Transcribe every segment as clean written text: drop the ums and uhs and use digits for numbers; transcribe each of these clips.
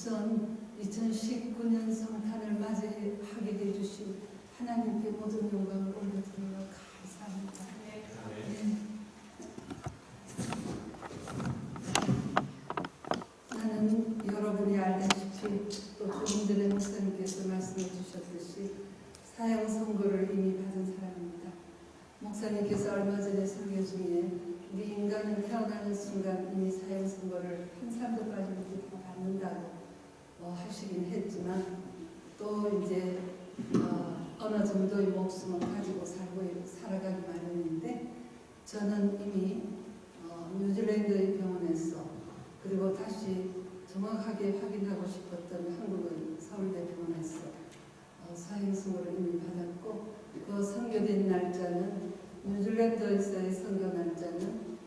우선 2019년 성탄을 맞이하게 해주신 하나님께 모든 영광을 올려드리며 감사합니다. 네. 나는 여러분이 알다시피 또 조금 전에 목사님께서 말씀해 주셨듯이 사형 선고를 이미 받은 사람입니다. 목사님께서 얼마 전에 설교 중에 우리 인간은 태어나는 순간 이미 사형 선고를 한 사람들까지 받는다고 하시긴 했지만 또 이제 어느 정도의 목숨을 가지고 살아가기 마련인데 저는 이미 뉴질랜드의 병원에서 그리고 다시 정확하게 확인하고 싶었던 한국의 서울대 병원에서 사형 선고를 이미 받았고 그 선고된 날짜는 뉴질랜드에서의 선고 날짜는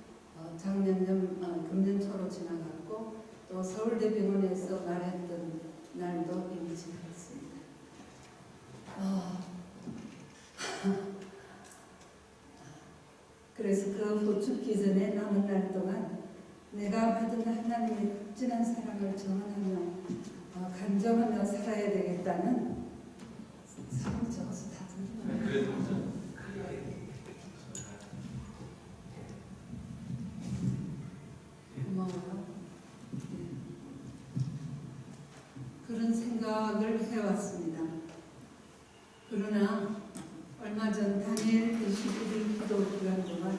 금년 초로 지나갔고 또 서울대 병원에서 말했던 날도 이미 지나갔습니다. 그래서 그 죽기 전에 남은 날 동안 내가 받은 하나님의 극진한 사랑을 정언하며 간증하며 살아야 되겠다는 사실 적어서 다 듣는 고마워요. 그런 생각을 해왔습니다. 그러나 얼마 전 다니엘 21일 기도 기간 동안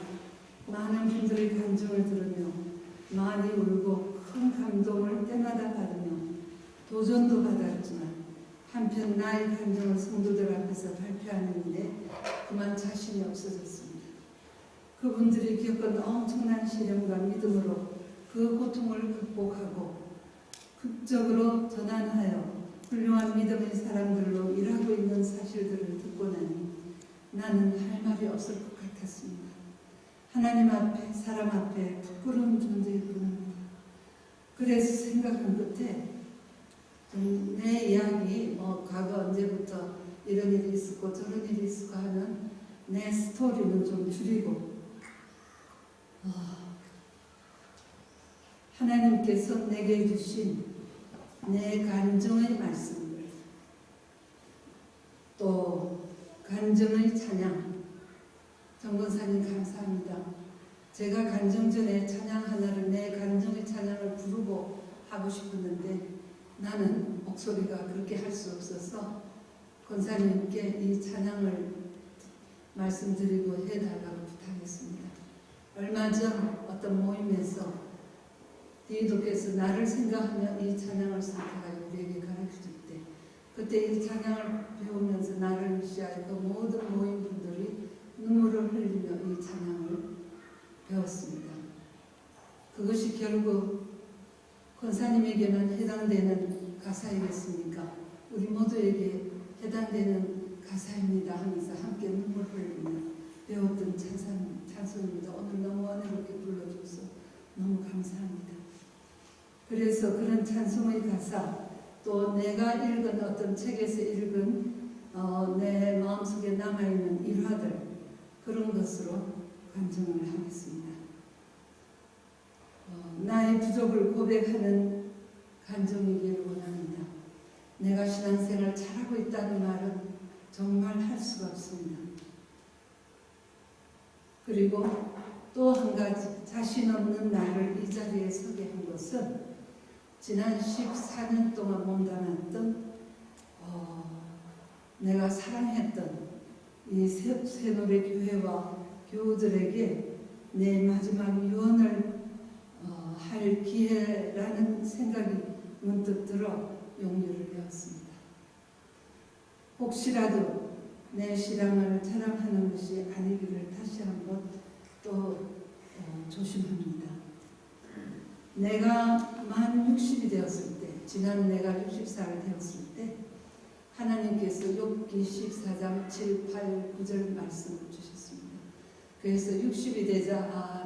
많은 분들의 간증을 들으며 많이 울고 큰 감동을 때마다 받으며 도전도 받았지만 한편 나의 간증을 성도들 앞에서 발표하는데 그만 자신이 없어졌습니다. 그분들이 겪은 엄청난 시련과 믿음으로 그 고통을 극복하고 극적으로 전환하여 훌륭한 믿음의 사람들로 일하고 있는 사실들을 듣고 나니 나는 할 말이 없을 것 같았습니다. 하나님 앞에 사람 앞에 부끄러운 존재일 뿐입니다. 그래서 생각한 끝에 내 이야기 과거 언제부터 이런 일이 있었고 저런 일이 있었고 하는 내 스토리는 좀 줄이고 하나님께서 내게 주신 내 간증의 말씀들 또 간증의 찬양 정권사님 감사합니다. 제가 간증 전에 찬양 하나를 내 간증의 찬양을 부르고 하고 싶었는데 나는 목소리가 그렇게 할 수 없어서 권사님께 이 찬양을 말씀드리고 해달라고 부탁했습니다. 얼마 전 어떤 모임에서 디도께서 나를 생각하며 이 찬양을 선택하여 우리에게 가르쳐줄 때 그때 이 찬양을 배우면서 나를 위시하여 그 모든 모임분들이 눈물을 흘리며 이 찬양을 배웠습니다. 그것이 결국 권사님에게는 해당되는 가사이겠습니까? 우리 모두에게 해당되는 가사입니다 하면서 함께 눈물 흘리며 배웠던 찬송입니다. 오늘 너무 은혜롭게 불러줘서 너무 감사합니다. 그래서 그런 찬송의 가사 또 내가 읽은 어떤 책에서 읽은 내 마음속에 남아있는 일화들 그런 것으로 간증을 하겠습니다. 나의 부족을 고백하는 간증이기를 원합니다. 내가 신앙생활 잘하고 있다는 말은 정말 할 수가 없습니다. 그리고 또 한 가지 자신 없는 나를 이 자리에 서게 한 것은 지난 14년 동안 몸담았던 내가 사랑했던 이 새노래 교회와 교우들에게 내 마지막 유언을 할 기회라는 생각이 문득 들어 용기를 내었습니다. 혹시라도 내 신앙을 자랑하는 것이 아니기를 다시 한번 또 조심합니다. 내가 만 60이 되었을 때, 지난 내가 60살 되었을 때 하나님께서 욥기 14장 7, 8, 9절 말씀을 주셨습니다. 그래서 60이 되자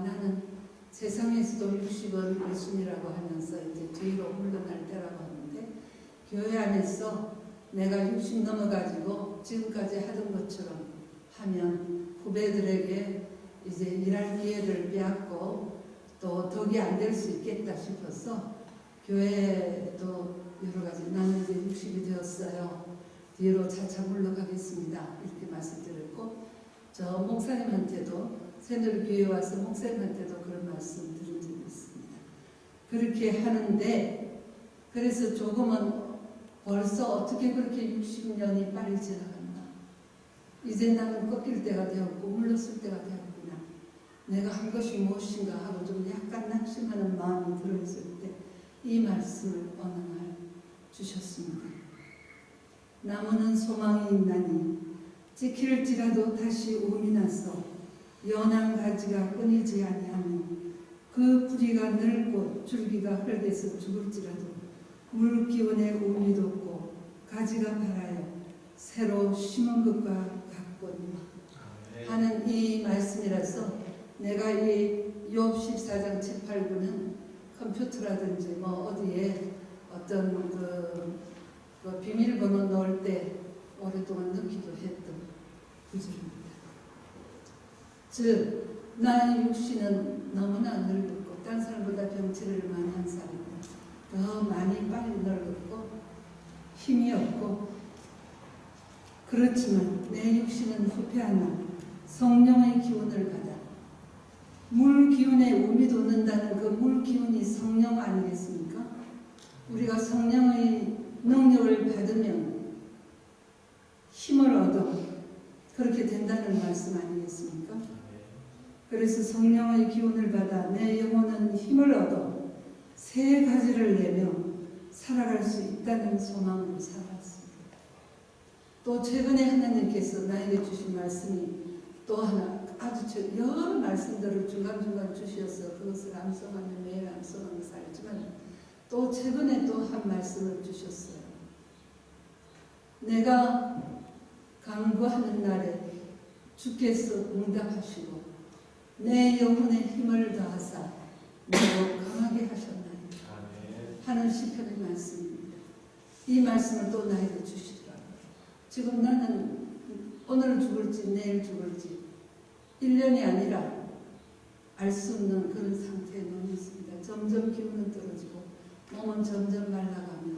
나는 세상에서도 60은 일순이라고 하면서 이제 뒤로 물러날 때라고 하는데 교회 안에서 내가 60 넘어가지고 지금까지 하던 것처럼 하면 후배들에게 이제 일할 기회를 빼앗고 또 덕이 안 될 수 있겠다 싶어서 교회도 여러 가지 나는 이제 60이 되었어요. 뒤로 차차 물러가겠습니다. 이렇게 말씀드렸고 저 목사님한테도 새누리교회 와서 목사님한테도 그런 말씀 드린 적이 있습니다. 그렇게 하는데 그래서 조금은 벌써 어떻게 그렇게 60년이 빨리 지나갔나. 이제 나는 꺾일 때가 되었고 물러설 때가 되었구나. 내가 한 것이 무엇인가 하고 좀 약간 낙심하는 마음이 들어있을 때 이 말씀을 어느 날 주셨습니다. 나무는 소망이 있나니 찍힐지라도 다시 움이 나서 연한 가지가 끊이지 아니하며 그 뿌리가 늙고 줄기가 흙에서 죽을지라도 물 기운에 움이 돋고 가지가 발하여 새로 심은 것과 같거니와 하는 이 말씀이라서 내가 이 욥 14장 7, 8구는 컴퓨터라든지 뭐 어디에 어떤 그 비밀번호 넣을 때 오랫동안 넣기도 했던 구절입니다. 즉 나의 육신은 너무나 늙었고 다른 사람보다 병치를 많이 한 사람입니다. 더 많이 빨리 늙었고 힘이 없고 그렇지만 내 육신은 후패하나 성령의 기운을 받아 물 기운에 움이 돋는다는 그 물 기운이 성령 아니겠습니까? 우리가 성령의 능력을 받으면 힘을 얻어 그렇게 된다는 말씀 아니겠습니까? 그래서 성령의 기운을 받아 내 영혼은 힘을 얻어 새 가지를 내며 살아갈 수 있다는 소망으로 살았습니다. 또 최근에 하나님께서 나에게 주신 말씀이 또 하나 아주 여러 말씀들을 중간중간 주셔서 그것을 암송하며 매일 암송하면서 살지만 또 최근에 또 한 말씀을 주셨어요. 내가 간구하는 날에 주께서 응답하시고 내 영혼에 힘을 더하사 나로 강하게 하셨나이다 하는 시편의 말씀입니다. 이 말씀을 또 나에게 주시더라고요. 지금 나는 오늘 죽을지 내일 죽을지 1년이 아니라 알 수 없는 그런 상태에 놓여 있습니다. 점점 기운은 떨어지고 몸은 점점 말라가며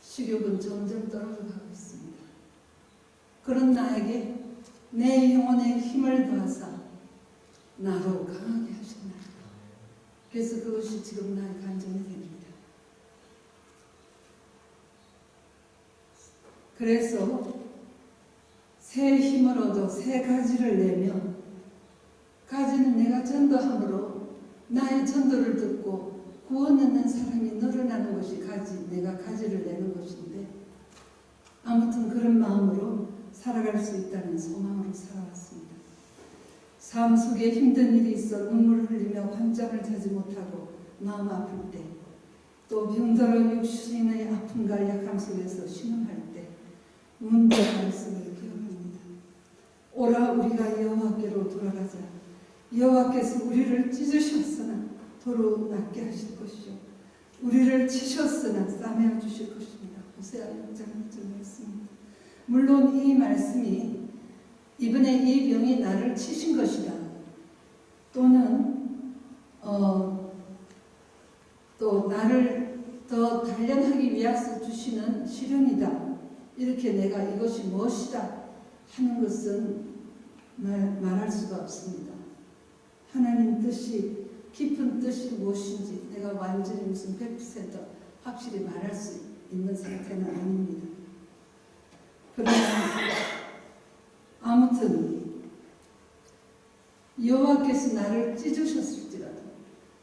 식욕은 점점 떨어져가고 있습니다. 그런 나에게 내 영혼에 힘을 더하사 나로 강하게 하셨나요? 그래서 그것이 지금 나의 간증이 됩니다. 그래서 새 힘을 얻어 새 가지를 내며 가지는 내가 전도함으로 나의 전도를 듣고 구원 얻는 사람이 늘어나는 것이 가지, 내가 가지를 내는 것인데 아무튼 그런 마음으로 살아갈 수 있다는 소망으로 살아왔습니다. 삶 속에 힘든 일이 있어 눈물을 흘리며 환장을 자지 못하고 마음 아플 때, 또 병들어 육신의 아픔과 약함 속에서 신음할 때 문자 말씀을 기억합니다. 오라 우리가 여호와께로 돌아가자. 여호와께서 우리를 찢으셨으나 도로 낫게 하실 것이요 우리를 치셨으나 싸매어 주실 것입니다. 호세아 6장 1절 말씀입니다. 물론 이 말씀이 이번에 이 병이 나를 치신 것이다. 또는 또 나를 더 단련하기 위해서 주시는 시련이다. 이렇게 내가 이것이 무엇이다 하는 것은 말할 수가 없습니다. 하나님 뜻이 깊은 뜻이 무엇인지 내가 완전히 무슨 100% 확실히 말할 수 있는 상태는 아닙니다. 그러나 아무튼 여호와께서 나를 찢으셨을지라도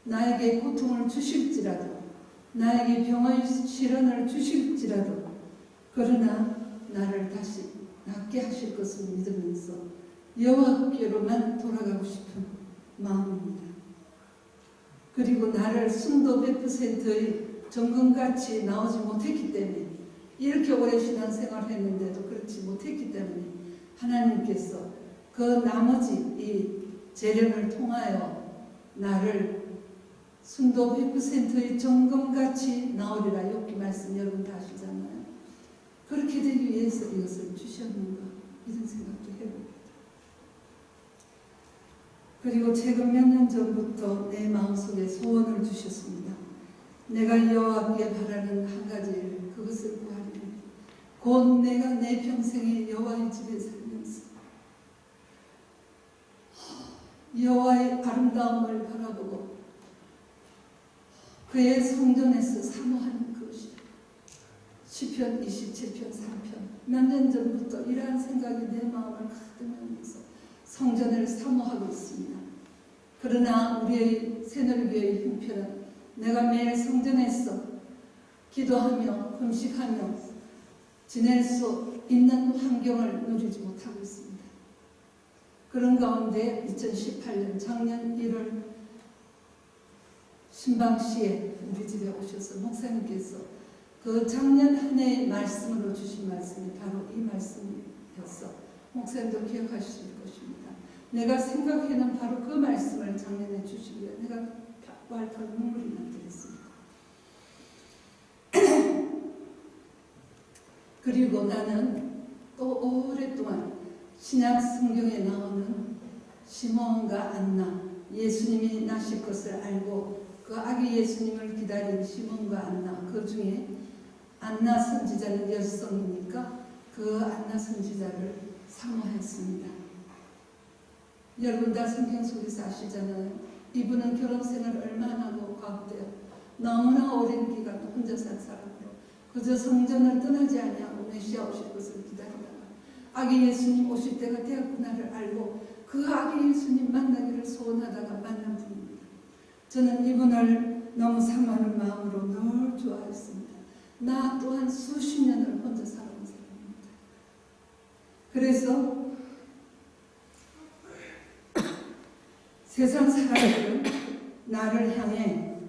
나에게 고통을 주실지라도 나에게 병의 시련을 주실지라도 그러나 나를 다시 낫게 하실 것을 믿으면서 여호와께로만 돌아가고 싶은 마음입니다. 그리고 나를 순도 100%의 정금같이 나오지 못했기 때문에 이렇게 오래 신앙생활을 했는데도 그렇지 못했기 때문에 하나님께서 그 나머지 이 재련을 통하여 나를 순도 100%의 정금같이 나오리라 욥기 말씀 여러분 다 아시잖아요. 그렇게 되기 위해서 이것을 주셨는가 이런 생각도 해봅니다. 그리고 최근 몇 년 전부터 내 마음속에 소원을 주셨습니다. 내가 여호와께 바라는 한 가지 일, 그것을 구하리니 곧 내가 내 평생에 여호와의 집에 살면서 여호와의 아름다움을 바라보고 그의 성전에서 사모하는 것이다. 시편 27편 3편. 몇 년 전부터 이러한 생각이 내 마음을 가득 메우면서 성전을 사모하고 있습니다. 그러나 우리의 새누리교회의 형편은 내가 매일 성전에서 기도하며 금식하며 지낼 수 있는 환경을 누리지 못하고 있습니다. 그런 가운데 2018년 작년 1월 신방시에 우리 집에 오셔서 목사님께서 그 작년 한 해의 말씀으로 주신 말씀이 바로 이 말씀이었어. 목사님도 기억하실 것입니다. 내가 생각해는 바로 그 말씀을 작년에 주시고요. 내가 왈칵 눈물이 나더랬습니다. 그리고 나는 또 오랫동안 신약 성경에 나오는 시몬과 안나, 예수님이 나실 것을 알고 그 아기 예수님을 기다린 시몬과 안나, 그 중에 안나 선지자는 여성이니까 그 안나 선지자를 사모했습니다. 여러분 다 성경 속에서 아시잖아요. 이분은 결혼 생활을 얼마나 하고 가운데 너무나 오랜 기간 혼자 산 사람으로 그저 성전을 떠나지 아니하고 메시아 오실 것을 기다리다가 아기 예수님 오실 때가 되었구나를 알고 그 아기 예수님 만나기를 소원하다가 만난 분입니다. 저는 이분을 너무 사모하는 마음으로 늘 좋아했습니다. 나 또한 수십 년을 혼자 살아온 사람입니다. 그래서 세상 사람들은 나를 향해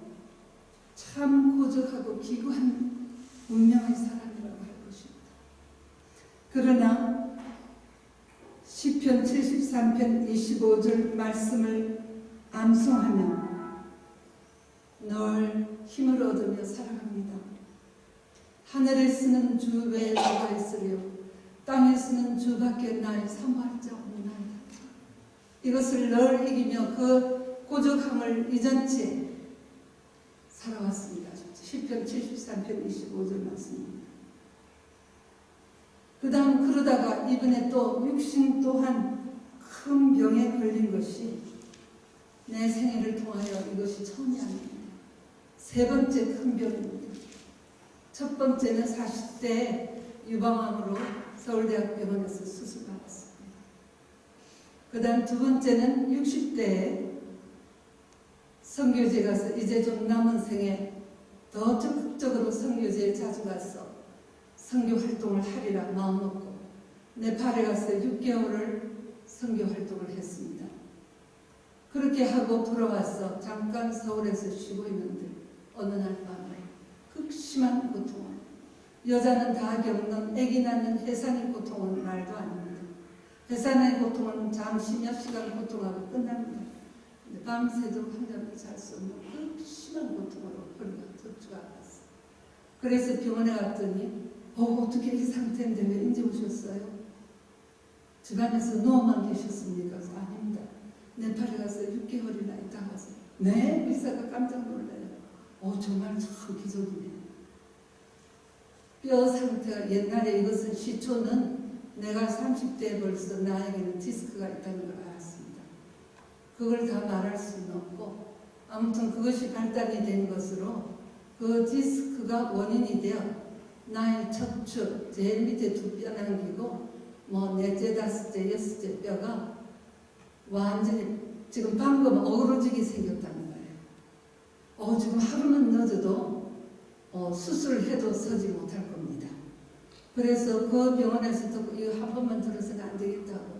참 고적하고 기구한 운명의 사람이라고 할 것입니다. 그러나 시편 73편 25절 말씀을 암송하며 늘 힘을 얻으며 살아갑니다. 하늘에 쓰는 주 외에 누가 있으리요 땅에 쓰는 주밖에 나의 사모할 자 없나이다. 이것을 늘 이기며 그 고적함을 잊은 채 살아왔습니다. 시편 73편 25절 말씀입니다. 그 다음 그러다가 이번에 또 육신 또한 큰 병에 걸린 것이 내 생애를 통하여 이것이 처음이 아닙니다. 세 번째 큰 병입니다. 첫 번째는 40대 유방암으로 서울대학병원에서 수술받았습니다. 그 다음 두 번째는 60대에 선교지에 가서 이제 좀 남은 생에 더 적극적으로 선교지에 자주 가서 선교 활동을 하리라 마음먹고 네팔에 가서 6개월을 선교 활동을 했습니다. 그렇게 하고 돌아와서 잠깐 서울에서 쉬고 있는데 어느 날 밤에 극심한 고통을, 여자는 다 겪는 아기 낳는 해산의 고통은 말도 아닙니다. 해산의 고통은 잠시 몇 시간 고통하고 끝납니다. 근데 밤새도록 한잠도 잘 수 없는 극심한 고통으로 허리가 젖주가 않았어요. 그래서 병원에 갔더니 어떻게 이 상태인데 왜 이제 오셨어요? 집안에서 누워만 계셨습니까? 아닙니다. 네팔에 가서 6개월이나 있다 가서 네? 의사가 깜짝 놀라요. 정말 참 기적이네. 뼈 상태가 옛날에 이것은 시초는 내가 30대에 벌써 나에게는 디스크가 있다는 걸 알았습니다. 그걸 다 말할 수는 없고 아무튼 그것이 발단이 된 것으로 그 디스크가 원인이 되어 나의 척추 제일 밑에 두 뼈 남기고 넷째, 다섯째, 여섯째 뼈가 완전히 지금 방금 어그러지게 생겼다는 거예요. 지금 하루만 늦어도 수술해도 서지 못할 겁니다. 그래서 그 병원에서도 이거 한 번만 들어서는 안 되겠다고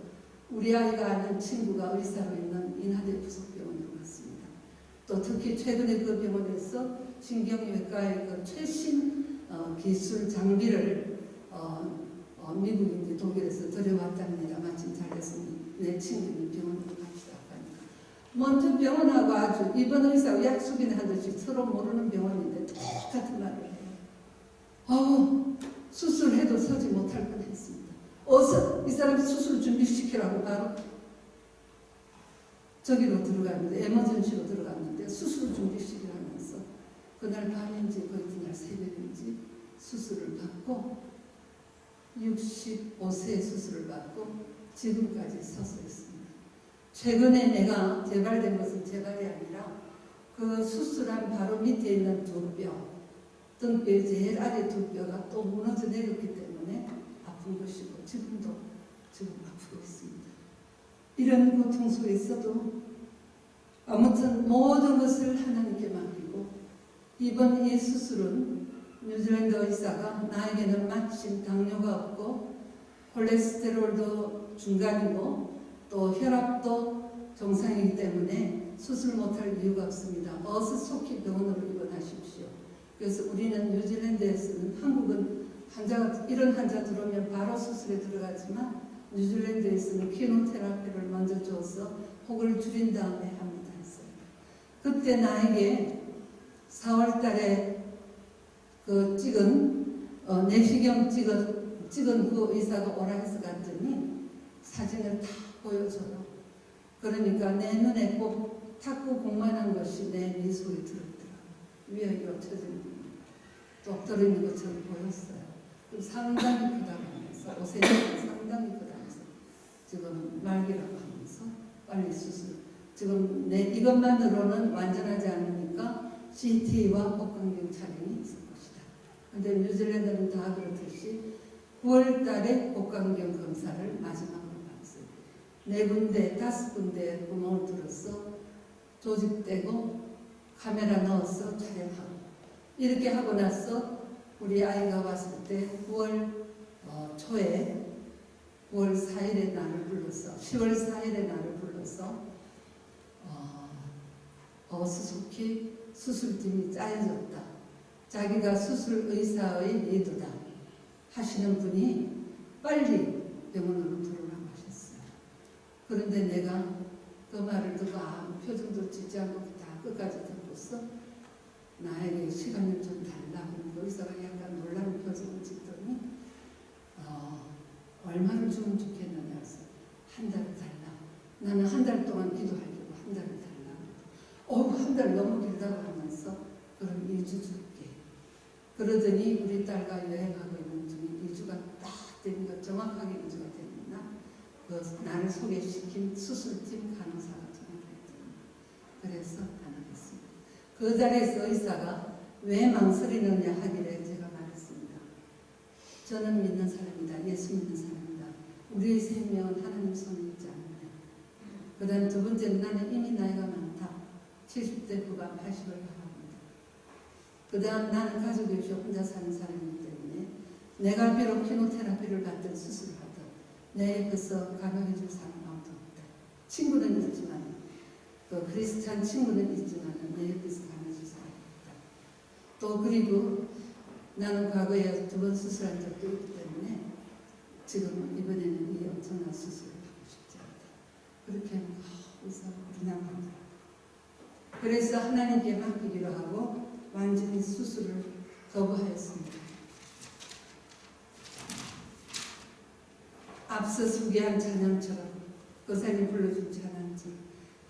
우리 아이가 아는 친구가 의사로 있는 인하대 부속병원으로 갔습니다. 또 특히 최근에 그 병원에서 신경외과의 그 최신 기술 장비를 미국인데 독일에서 들여왔답니다. 마침 잘 됐으니 내 친구는 병원으로 갑시다 하니까 먼저 병원하고 아주 입원 의사하고 약속이나 하듯이 서로 모르는 병원인데 똑같은 말을 해요. 수술해도 서지 못할 뻔했습니다. 어서 이 사람 수술 준비시키라고 바로 저기로 들어갔는데 에머전시로 들어갔는데 수술 준비시키라면서 그날 밤에 수술을 받고 65세 수술을 받고 지금까지 서서 있습니다. 최근에 내가 재발된 것은 재발이 아니라 그 수술한 바로 밑에 있는 두 뼈, 등뼈의 제일 아래 두 뼈가 또 무너져 내렸기 때문에 아픈 것이고 지금 아프고 있습니다. 이런 고통 속에 있어도 아무튼 모든 것을 하나님께 맡기고 이번 이 수술은 뉴질랜드 의사가 나에게는 마침 당뇨가 없고 콜레스테롤도 중간이고 또 혈압도 정상이기 때문에 수술 못할 이유가 없습니다. 어서 속히 병원으로 입원하십시오. 그래서 우리는 뉴질랜드에서는 한국은 이런 환자 들어오면 바로 수술에 들어가지만 뉴질랜드에서는 키모테라피를 먼저 줘서 혹을 줄인 다음에 합니다 했어요. 그때 나에게 4월 달에 그 찍은 내시경 찍은 그 의사가 오라 해서 갔더니 사진을 다 보여줘요. 그러니까 내 눈에 꼭 탁구 공만한 것이 내 미소에 들었더라고요. 위에 옅혀진 똑 떨어진 것처럼 보였어요. 좀 상당히 크다고 하면서 오세훈이 상당히 크다면서 지금 말기라고 하면서 빨리 수술. 지금 이것만으로는 완전하지 않으니까 CT와 복강경 촬영이 있을 것이다. 근데 뉴질랜드는 다 그렇듯이 9월 달에 복강경 검사를 마지막으로 받았어요. 4군데, 5군데 구멍을 뚫어서 조직되고 카메라 넣어서 촬영하고 이렇게 하고 나서 우리 아이가 왔을 때 9월 초에 9월 4일에 나를 불러서 10월 4일에 나를 불러서 어수속히 수술팀이 짜여졌다. 자기가 수술 의사의 리더다 하시는 분이 빨리 병원으로 들어오라고 하셨어요. 그런데 내가 그 말을 듣고 아무 표정도 짓지 않고 다 끝까지 듣고서 나에게 시간을 좀 달라고 그 의사가 약간 놀라는 표정을 짓더니 얼마를 주면 좋겠느냐 해서 한 달을 달라. 나는 한 달 동안 기도하려고 한 달을 달라. 한 달 너무 길다고 하면서 그럼 2주 줄게. 그러더니 우리 딸과 여행하고 있는 중에 2주가 딱 되니까 정확하게 2주가 됐나? 나를 소개시킨 수술팀 간호사가 전화를 했더니 그래서 다녀갔습니다. 그 자리에서 의사가 왜 망설이느냐 하길래 제가 말했습니다. 저는 믿는 사람이다. 예수 믿는 사람이다. 우리의 생명은 하나님 손에 있지 않느냐. 그 다음 두 번째는 나는 이미 나이가 많다. 70대 후반 80을 가합니다. 그 다음 나는 가족이 없이 혼자 사는 사람이기 때문에 내가 비록 키모테라피를 받든 수술을 하든 내 옆에서 간호해줄 사람 아무도 없다. 친구는 있지만 또 크리스찬 친구는 있지만 내 옆에서 간호해줄 사람이 없다. 또 그리고 나는 과거에 2번 수술한 적도 있기 때문에 지금 이번에는 이 엄청난 수술을 하고 싶지 않다. 그렇게 하면 의사가 그냥 하더라고요. 그래서 하나님께 맡기기로 하고 완전히 수술을 거부하였습니다. 앞서 소개한 찬양처럼 거사님 불러준 찬양처럼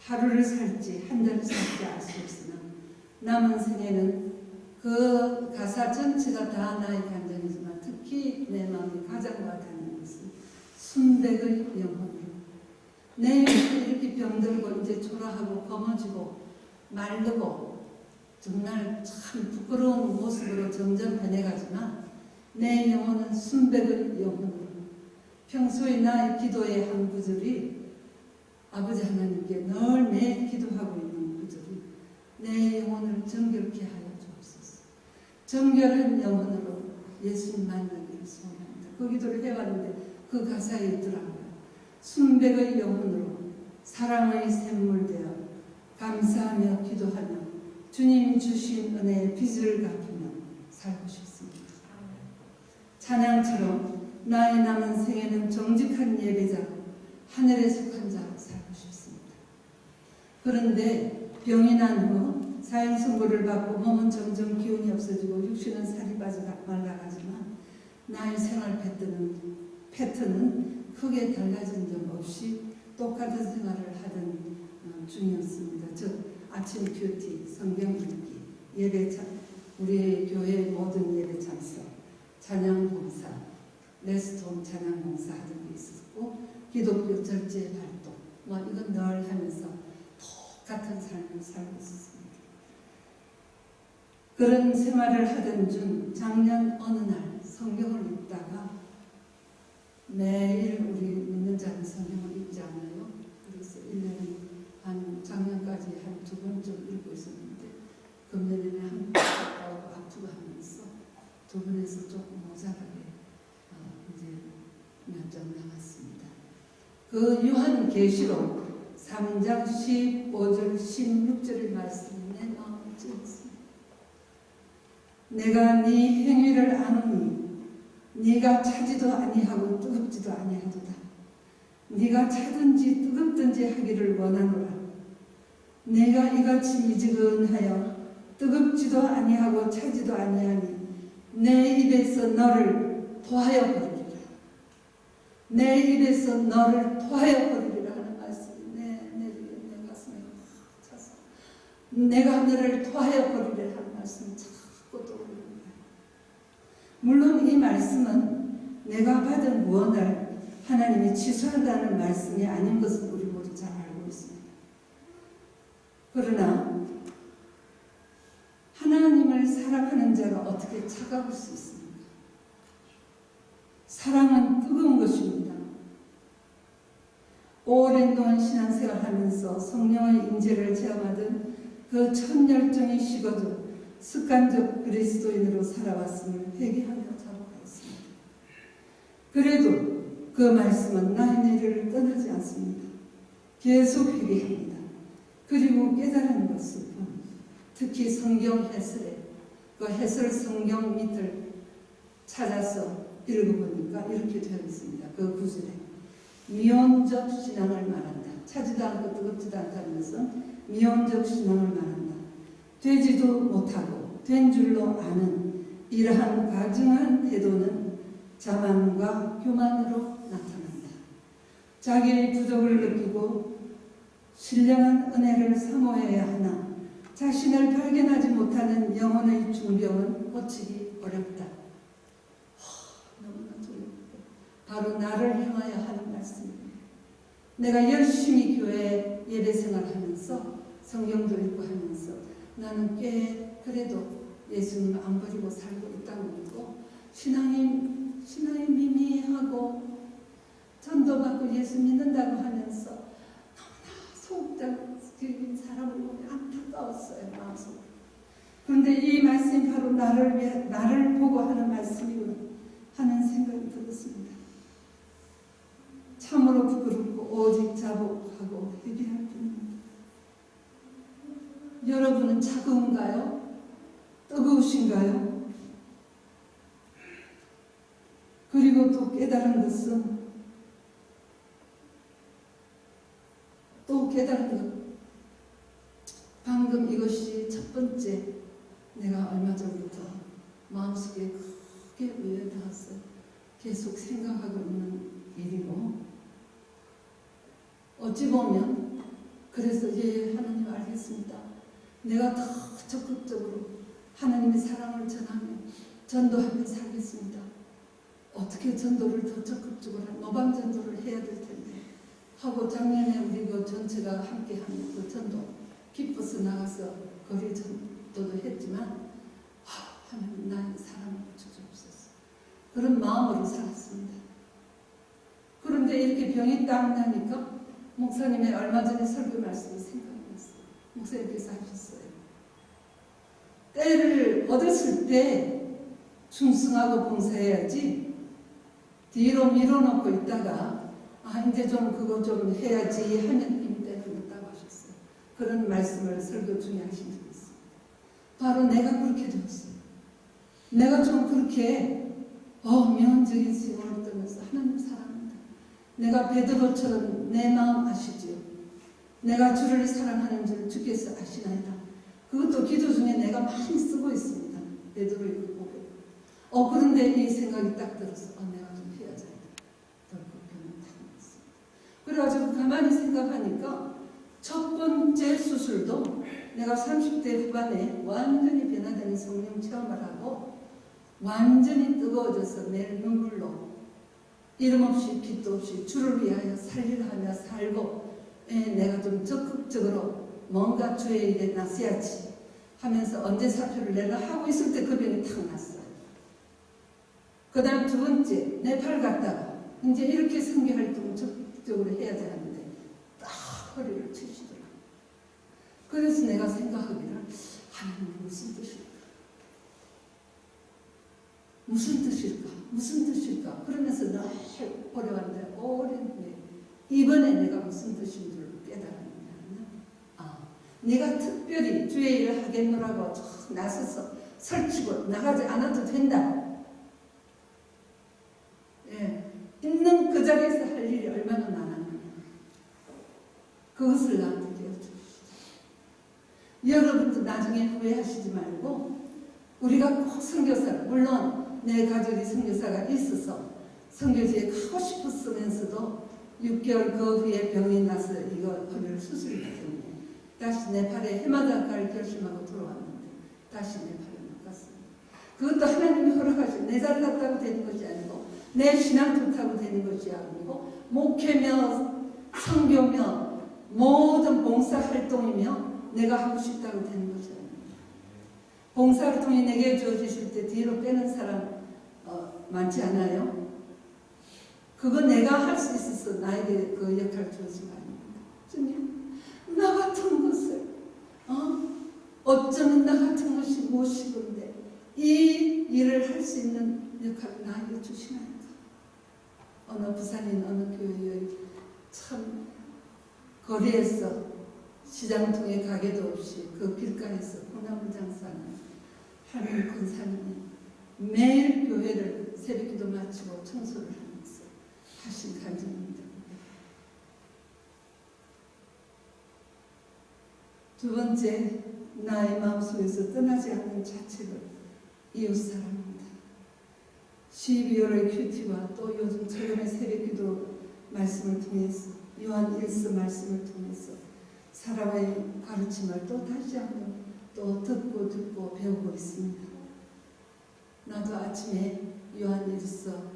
하루를 살지 한 달을 살지 알 수 없으나 남은 생에는 그 가사 전체가 다 나의 간증이지만 특히 내 마음이 가장 와닿는 것은 순백의 영혼으로 내 옆에 이렇게 병들고 이제 초라하고 검어지고 마르고 정말 참 부끄러운 모습으로 점점 변해가지만 내 영혼은 순백의 영혼으로 평소에 나의 기도의 한 구절이 아버지 하나님께 늘 매일 기도하고 있는 구절이 내 영혼을 정결케 하여 주옵소서. 정결한 영혼으로 예수님 만나기를 소원합니다. 그 기도를 해왔는데 그 가사에 있더라고요. 순백의 영혼으로 사랑의 샘물 되어 감사하며 기도하며 주님 주신 은혜의 빚을 갚으며 살고 싶습니다. 찬양처럼 나의 남은 생에는 정직한 예배자로 하늘에 속한 자로 살고 싶습니다. 그런데 병이 난 후 사형선고를 받고 몸은 점점 기운이 없어지고 육신은 살이 빠져 말라가지만 나의 생활 패턴은 크게 달라진 점 없이 똑같은 생활을 하던 중이었습니다. 즉 아침 큐티, 성경 읽기, 예배 우리 교회의 모든 예배 참석, 찬양봉사, 레스톤 찬양봉사 하던 게 있었고, 기독교 절제 활동, 이건 늘 하면서 똑같은 삶을 살고 있었습니다. 그런 생활을 하던 중 작년 어느 날 성경을 읽다가, 매일 우리 믿는 자는 성경을 읽지 않아요. 그래서 1년에 작년까지 한 2번쯤 읽고 있었는데, 금년에는 한 번 읽다가 압축하면서 2번에서 조금 모자라게 이제 몇 점 남았습니다. 그 요한계시록 3장 15절 16절의 말씀이 내 마음을 찔렀습니다. 내가 네 행위를 아노니 네가 차지도 아니하고 뜨겁지도 아니하도다. 네가 차든지 뜨겁든지 하기를 원하노라. 내가 이같이 미지근하여 뜨겁지도 아니하고 차지도 아니하니 내 입에서 너를 토하여 버리리라. 내 입에서 너를 토하여 버리리라 하는 말씀이 내 가슴에 차서 내가 너를 토하여 버리리라 하는 말씀이 자꾸 떠오르는 거예요. 물론 이 말씀은 내가 받은 구원을 하나님이 취소한다는 말씀이 아닌 것은 우리 모두 잘 알고 있습니다. 그러나 하나님을 사랑하는 자가 어떻게 차가울 수 있습니까? 사랑은 뜨거운 것입니다. 오랜 동안 신앙생활 하면서 성령의 임재를 체험하던 그 첫 열정이 식어져 습관적 그리스도인으로 살아왔음을 회개하며 자복하였습니다. 그래도 그 말씀은 나의 내를 떠나지 않습니다. 계속 회개합니다. 그리고 깨달은 것은 특히 성경 해설에 그 해설 성경 밑을 찾아서 읽어보니까 이렇게 되어 있습니다. 그 구절에 미온적 신앙을 말한다. 차지도 않고 뜨겁지도 않다는 것은 미온적 신앙을 말한다. 되지도 못하고 된 줄로 아는 이러한 과증한 태도는 자만과 교만으로 나타난다. 자기의 부족을 느끼고 신령한 은혜를 사모해야 하나 자신을 발견하지 못하는 영혼의 중병은 고치기 어렵다. 너무나 두렵고 바로 나를 향하여 하는 말씀입니다. 내가 열심히 교회 예배생활 하면서 성경도 읽고 하면서 나는 꽤 그래도 예수님 안 버리고 살고 있다고 믿고 신앙이 미미하고 전도받고 예수 믿는다고 하면서 너무나 소극적인 사람을 보면 안타까웠어요, 마음속으로. 그런데 이 말씀이 바로 나를 보고 하는 말씀이구나 하는 생각이 들었습니다. 참으로 부끄럽고 오직 자복하고 회개할 뿐입니다. 여러분은 차가운가요? 뜨거우신가요? 그리고 또 깨달은 것은 방금 이것이 첫 번째 내가 얼마 전부터 마음속에 크게 외워닿아서 계속 생각하고 있는 일이고, 어찌 보면 그래서 하나님 알겠습니다. 내가 더 적극적으로 하나님의 사랑을 전하며 전도하며 살겠습니다. 어떻게 전도를 더 적극적으로 노방 전도를 해야 될 텐데 하고 작년에 우리 그 전체가 함께하는 그 전도 기뻐서 나가서 거리 전도도 했지만 하나님 나의 사랑을 붙여주옵소서 그런 마음으로 살았습니다. 그런데 이렇게 병이 딱 나니까 목사님의 얼마 전에 설교 말씀이 생각이 났어요. 목사님께서 하셨어요. 때를 얻었을 때 충성하고 봉사해야지 뒤로 밀어놓고 있다가 이제 좀 그거 좀 해야지 하면 이미 때가 늦다고 하셨어요. 그런 말씀을 설교 중에 하신 적이 있습니다. 바로 내가 그렇게 되었어요. 내가 좀 그렇게 면적인 생활을 떠나서 하나님 사랑합니다. 내가 베드로처럼 내 마음 아시지요? 내가 주를 사랑하는 줄 주께서 아시나이다. 그것도 기도 중에 내가 많이 쓰고 있습니다. 베드로의 그 고백. 그런데 이 생각이 딱 들어서 내가 좀 해야지. 그래가지고 가만히 생각하니까 첫 번째 수술도 내가 30대 후반에 완전히 변화되는 성령 체험을 하고 완전히 뜨거워져서 내 눈물로 이름 없이 빛도 없이 주를 위하여 살리라 하며 살고 내가 좀 적극적으로 뭔가 주의 일에 나서야지 하면서 언제 사표를 내가 하고 있을 때 그 병이 탁 났어요. 그 다음 두 번째 네팔 갔다가 이제 이렇게 선교 활동을 적극적으로 해야지 하는데 딱 허리를 치시더라고요. 그래서 내가 생각하기를 하나님 무슨 뜻일까? 무슨 뜻일까? 무슨 뜻일까? 그러면서 늘 어려웠는데 오랜 후에 이번에 내가 무슨 뜻인 줄 깨달았느냐면 네가 특별히 주의 일을 하겠노라고 나서서 설치고 나가지 않아도 된다. 있는 그 자리에서 할 일이 얼마나 많았느냐. 그것을 나한테 깨워주시죠. 여러분도 나중에 후회하시지 말고 우리가 꼭 선교사, 물론 내 가족이 선교사가 있어서 선교지에 가고 싶었으면서도 6개월 그 후에 병이 나서 이거 허리를 수술했기 때문에 다시 네팔에 해마다 갈 결심하고 들어왔는데 다시 네팔에 못 갔습니다. 그것도 하나님이 허락하신 내 잘났다고 되는 것이 아니고 내 신앙 좋다고 되는 것이 아니고 목회며 선교며 모든 봉사활동이며 내가 하고 싶다고 되는 것이 아닙니다. 봉사활동이 내게 주어지실 때 뒤로 빼는 사람 많지 않아요? 그거 내가 할 수 있어서 나에게 그 역할 주어진 거 아닙니다. 주님, 나 같은 것을 어쩌면 나 같은 것이 무엇이건데 이 일을 할 수 있는 역할을 나에게 주시나이까. 어느 부산인 어느 교회의 참 거리에서 시장 통에 가게도 없이 그 길가에서 콩나물 장사하는 한 권사님이 매일 교회를 새벽기도 마치고 청소를 하면서 하신 간증입니다. 두 번째, 나의 마음속에서 떠나지 않는 자책을 이웃사랑입니다. 12월의 큐티와 또 요즘 최근의 새벽기도 말씀을 통해서 요한 1서 말씀을 통해서 사람의 가르침을 또 다시 한번 또 듣고 배우고 있습니다. 나도 아침에 요한 1서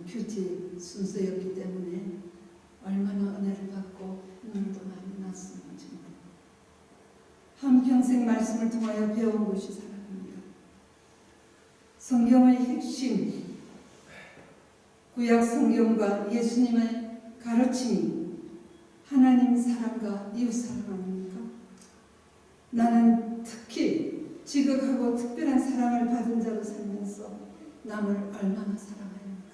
큐티 순서였기 때문에 얼마나 은혜를 받고 눈물도 많이 났습니다. 한평생 말씀을 통하여 배운 것이 사랑입니다. 성경의 핵심, 구약 성경과 예수님의 가르침이 하나님 사랑과 이웃 사랑 아닙니까? 나는 특히 지극하고 특별한 사랑을 받은 자로 살면서 남을 얼마나 사랑합니까?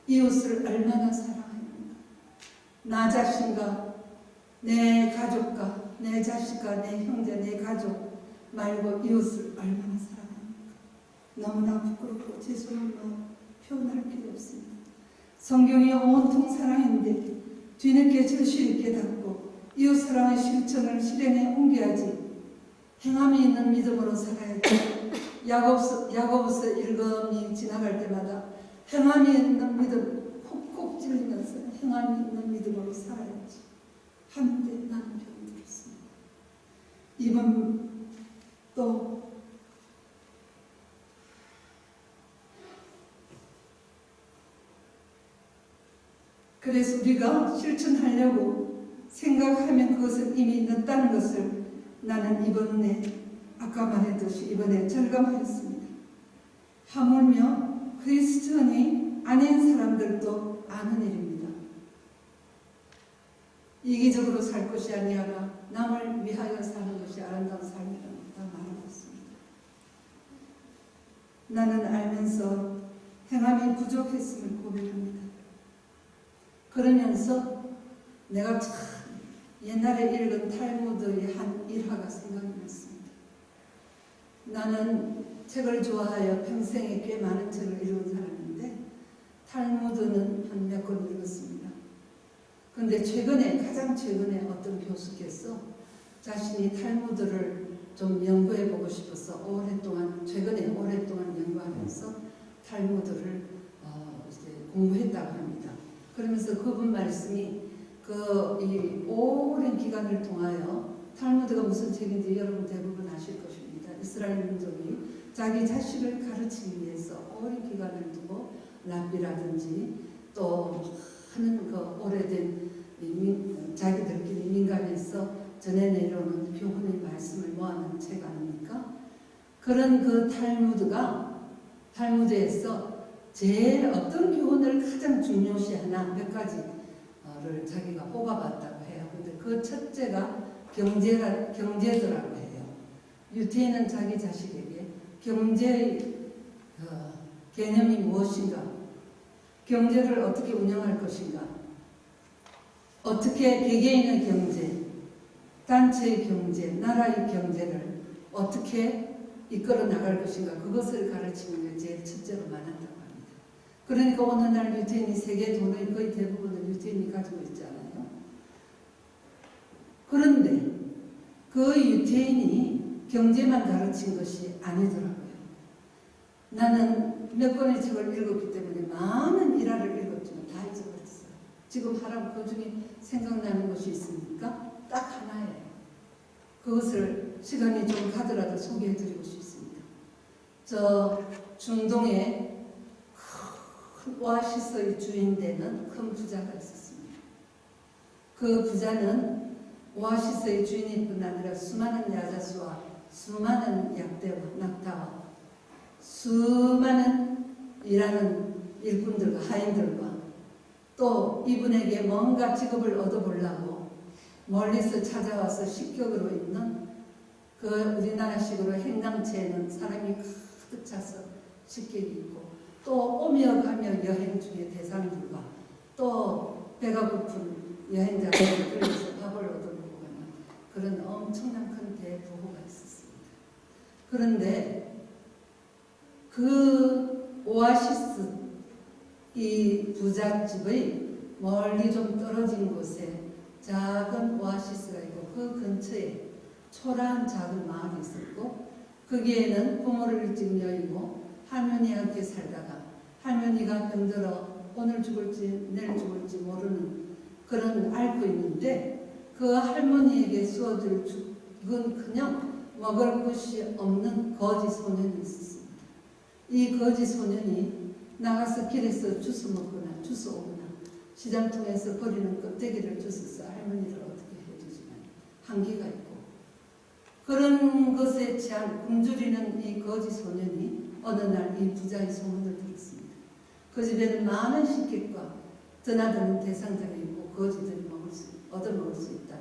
이웃을 얼마나 사랑합니까? 나 자신과 내 가족과 내 자식과 내 형제, 내 가족 말고 이웃을 얼마나 사랑합니까? 너무나 부끄럽고 죄송한 마음 표현할 길이 없습니다. 성경이 온통 사랑인데 뒤늦게 절실히 깨닫고 이웃 사랑의 실천을 실행에 옮겨야지. 행함이 있는 믿음으로 살아야지. 야고보서 읽음이 지나갈 때마다 행함이 있는 믿음 콕콕 찔리면서 행함이 있는 믿음으로 살아야지 하는데 나는 병들었습니다. 이번 또 그래서 우리가 실천하려고 생각하면 그것은 이미 늦다는 것을 나는 이번에 아까 말했듯이 이번에 절감하였습니다. 하물며 크리스천이 아닌 사람들도 아는 일입니다. 이기적으로 살 것이 아니라 남을 위하여 사는 것이 아름다운 삶이라고 다 말하고 있습니다. 나는 알면서 행함이 부족했음을 고백합니다. 그러면서 내가 참 옛날에 읽은 탈무드의 한 일화가 생각이 났습니다. 나는 책을 좋아하여 평생에 꽤 많은 책을 읽은 사람인데 탈무드는 한 몇 권 읽었습니다. 그런데 가장 최근에 어떤 교수께서 자신이 탈무드를 좀 연구해보고 싶어서 최근에 오랫동안 연구하면서 탈무드를 이제 공부했다고 합니다. 그러면서 그분 말씀이 이 오랜 기간을 통하여 탈무드가 무슨 책인지 여러분 대부분 아실 것입니다. 이스라엘 민족이 자기 자식을 가르치기 위해서 오랜 기간을 두고 랍비라든지 또 하는 그 오래된 자기들끼리 민간에서 전해 내려오는 교훈의 말씀을 모아놓은 책 아닙니까? 그런 그 탈무드에서 제일 어떤 교훈을 가장 중요시하나 몇 가지를 자기가 뽑아봤다고 해요. 근데 그 첫째가 경제더라고 해요. 유태인은 자기 자식에게 경제의 개념이 무엇인가, 경제를 어떻게 운영할 것인가, 어떻게 개개인의 경제, 단체의 경제, 나라의 경제를 어떻게 이끌어 나갈 것인가, 그것을 가르치는 게 제일 첫째로 많았다고 합니다. 그러니까 오늘날 유태인이 세계 돈의 거의 대부분을 유태인이 가지고 있잖아요. 그런데 그 유태인이 경제만 가르친 것이 아니더라고요. 나는 몇 권의 책을 읽었기 때문에 많은 일화를 읽었지만 다 잊어버렸어요. 지금 하라고 그 중에 생각나는 것이 있습니까? 딱 하나예요. 그것을 시간이 좀 가더라도 소개해드리고 싶습니다. 저 중동에 큰 오아시스의 주인 되는 큰 부자가 있었습니다. 그 부자는 오아시스의 주인뿐 아니라 수많은 야자수와 수많은 약대와 낙타와 수많은 일하는 일꾼들과 하인들과 또 이분에게 뭔가 직업을 얻어보려고 멀리서 찾아와서 식격으로 있는 그 우리나라식으로 행당체에는 사람이 가득 차서 식객이 있고 또 오며 가며 여행 중에 대상들과 또 배가 고픈 여행자들을 끌려서 밥을 얻어먹고 가는 그런 엄청난 큰 대부호가 있었습니다. 그런데 그 오아시스 이 부잣집의 멀리 좀 떨어진 곳에 작은 오아시스가 있고 그 근처에 초라한 작은 마을이 있었고 거기에는 부모를 일찍 여의고 할머니와 함께 살다가 할머니가 병들어 오늘 죽을지 내일 죽을지 모르는 그런 앓고 있는데 그 할머니에게 쏘줄 죽은커녕 먹을 것이 없는 거지 소년이 있었습니다. 이 거지 소년이 나가서 길에서 주워 먹거나 주워 오거나 시장통에서 버리는 껍데기를 주워서 할머니를 어떻게 해주지만 한계가 있고 그런 것에 취한 굶주리는 이 거지 소년이 어느 날 이 부자의 소문을 들었습니다. 그 집에는 많은 식객과 드나드는 대상자가 있고 거지들이 얻어먹을 수 있다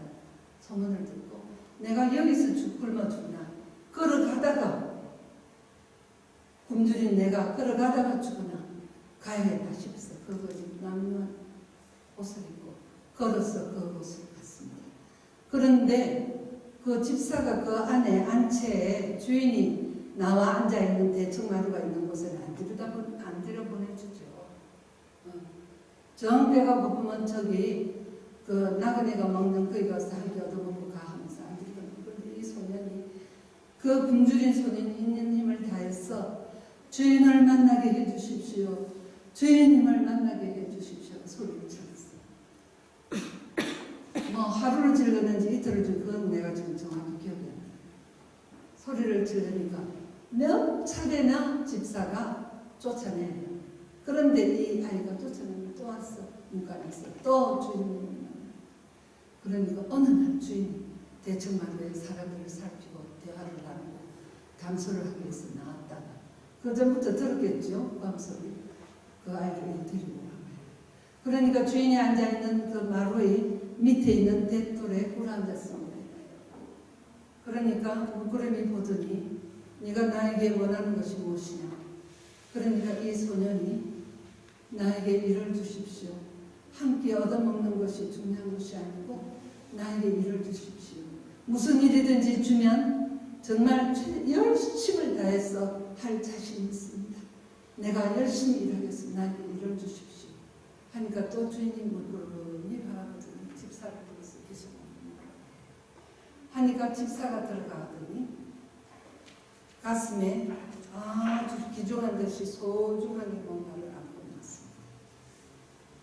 소문을 듣고 내가 여기서 굶어 죽나 걸어가다가 굶주린 내가 걸어가다가 죽으나 가야겠다 싶어서 그 거지 남는 옷을 입고 걸어서 그 곳을 갔습니다. 그런데 그 집사가 그 안에 안채에 주인이 나와 앉아있는 대청마루가 있는 곳에 안 들여보내주죠. 정 배가 고프면 저기 그 나그네가 먹는 거기 가서 한 개 얻어먹고 가 하면서 안 들여보내주죠. 그런데 이 소년이 그 굶주린 소년이 있는 힘을 다해서 주인을 만나게 해주십시오. 주인님을 만나게 해주십시오. 소리를 질렀어요. 뭐 하루를 질렀는지 이틀을 질렀는지 그건 내가 지금 정확히 기억이 안 나요. 소리를 질르니까 몇 차례나 집사가 쫓아내요. 그런데 이 아이가 쫓아내면 또 왔어. 문간에서 또 주인님을 만나. 그러니까 어느 날 주인이 대청마루에 사람들을 살피고 대화를 나누고 담소를 하기 위해서 나왔다가 그 전부터 들었겠죠. 밤소리. 그 아이를 데리고 간 거예요. 그러니까 주인이 앉아있는 그 마루의 밑에 있는 대돌에 꿇어앉았습니다. 그러니까 물끄러미 보더니 네가 나에게 원하는 것이 무엇이냐. 그러니까 이 소년이 나에게 일을 주십시오. 함께 얻어먹는 것이 중요한 것이 아니고 나에게 일을 주십시오. 무슨 일이든지 주면 정말 열심을 다해서 할 자신이 있습니다. 내가 열심히 일하겠습니다. 나에게 일을 주십시오. 하니까 또 주인이 물끄러미 바라보더니 집사를 불러서 계속 하니까 집사가 들어가더니 가슴에 아주 귀중한 듯이 소중하게 뭔가를 안고 나왔습니다.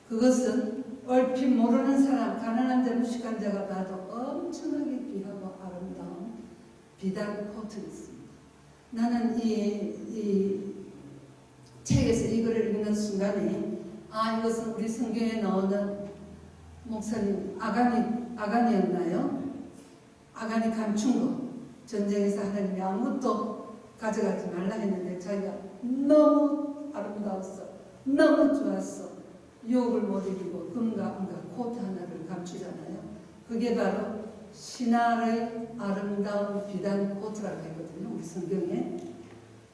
그것은 얼핏 모르는 사람, 가난한 자, 무식한 자가 봐도 엄청나게 귀하고 아름다운 비단 코트였습니다. 나는 이 책 글을 읽는 순간에 이것은 우리 성경에 나오는 목사님 아간이었나요? 아간이 감춘 거. 전쟁에서 하나님이 아무것도 가져가지 말라 했는데 자기가 너무 아름다웠어. 너무 좋았어. 유혹을 못 이기고 금과 은과 코트 하나를 감추잖아요. 그게 바로 신하의 아름다운 비단 코트라고 했거든요. 우리 성경에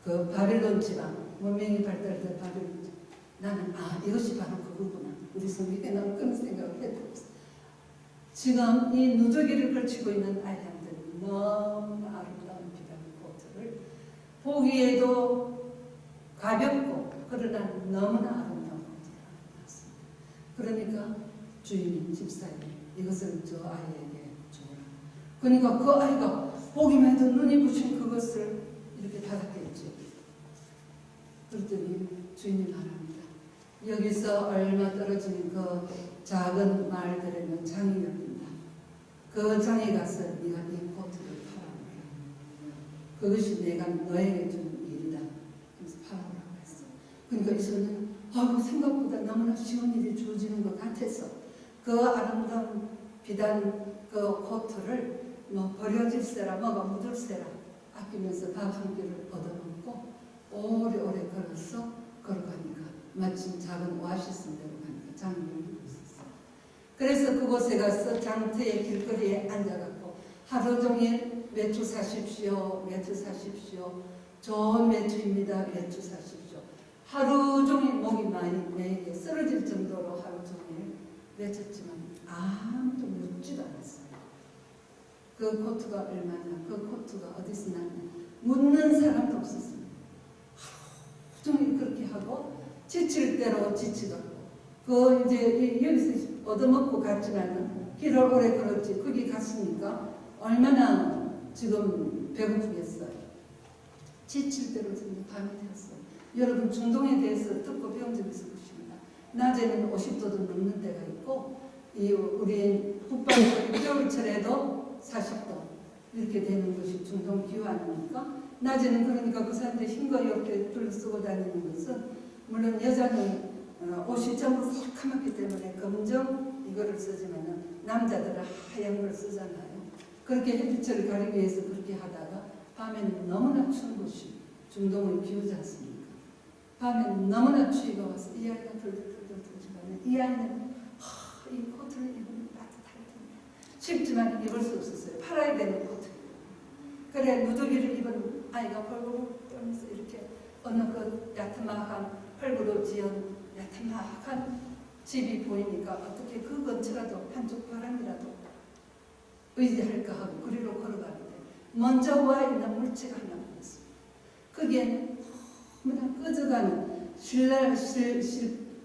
그 바빌론 지방 문명이 발달된 바빌론 지방. 나는 이것이 바로 그거구나. 우리 성경에 나온 그런 생각을 해보았어. 지금 이 누더기를 걸치고 있는 아이한테는 너무 아름다운 비단 코트를 보기에도 가볍고 그러나 너무나 아름다운 코트를 나왔습니다. 그러니까 주인 집사님 이것을 저 아이에게 주라. 그러니까 그 아이가 보기만 해도 눈이 부신 그것을 이렇게 받았겠죠. 그랬더니 주인이 말합니다. 여기서 얼마 떨어진 그 작은 마을들에는 장이 열린다. 그 장에 가서 네가 네 코트를 팔아오라. 그것이 내가 너에게 준 일이다. 그래서 팔아오라고 했어. 그러니까 이 소녀는 생각보다 너무나 쉬운 일이 주어지는 것 같아서 그 아름다운 비단 그 코트를 버려질세라 뭐가 묻을세라 아끼면서 밥 한 끼를 얻어먹고 오래오래 걸어서 걸어가니까 마침 작은 오아시스 데로 가니까 장이 열리고 있었어요. 그래서 그곳에 가서 장터의 길거리에 앉아갖고 하루 종일 매주 사십시오. 매주 사십시오. 좋은 매주입니다. 매주 사십시오. 하루 종일 목이 많이 매게 쓰러질 정도로 하루 종일 외쳤지만 아무도 묻지도 않았어요. 그 코트가 얼마냐, 그 코트가 어디서 났냐 묻는 사람도 없었습니다. 하루 종일 그렇게 하고 지칠 대로 지치고 그 이제 여기서 얻어먹고 갔지만은 길을 오래 걸었지. 거기 갔으니까 얼마나 지금 배고프겠어요. 지칠 대로 지금 밤이 되었어요. 여러분 중동에 대해서 듣고 배운 적 있을 것입니다. 낮에는 50도도 넘는 데가 있고 우리 북방의 겨울철에도 40도 이렇게 되는 것이 중동 기후 아닙니까? 낮에는 그러니까 그 사람들이 흰거 이렇게 둘러쓰고 다니는 것은 물론 여자는 옷이 전부 새카맣기 때문에 검정 이거를 쓰지만 남자들은 하얀 걸 쓰잖아요. 그렇게 햇빛을 가리기 위해서 그렇게 하다가 밤에는 너무나 추운 곳이 중동의 기후지 않습니까? 밤에는 너무나 추위가 와서 이 아이가 들지만 이 아이는 이 코트를 입으면 따뜻할 텐데 쉽지만 입을 수 없었어요. 팔아야 되는 코트. 그래 누더기를 입은 아이가 벌벌 떨면서 이렇게 어느 그 야트막한 흙으로 지은 야트막한 집이 보이니까 어떻게 그 근처라도 한쪽 바람이라도 의지할까 하고 그리로 걸어가는데 먼저 와 있는 물체가 하나 보였습니다. 거기에는 너무나 꺼져가는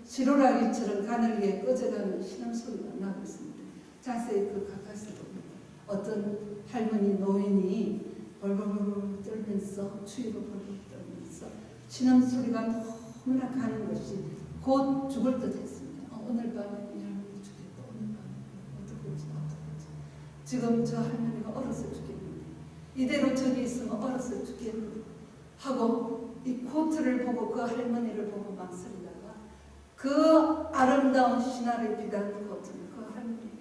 시로라기처럼 가늘게 꺼져가는 신음소리가 나고 있습니다. 자세히 그 가까이서 봅니다. 어떤 할머니 노인이 벌벌벌 떨면서 추위로 벌벌 떨면서 신음소리가 너무나 가는 것이 곧 죽을 듯 했습니다. 오늘 밤에 이 할머니 죽겠다. 오늘 밤에 어떻게 하지. 지금 저 할머니가 얼어서 죽겠는데 이대로 저기 있으면 얼어서 죽겠는데 하고 이 코트를 보고 그 할머니를 보고 망설이다가 그 아름다운 신화를 비단 코트를 그 할머니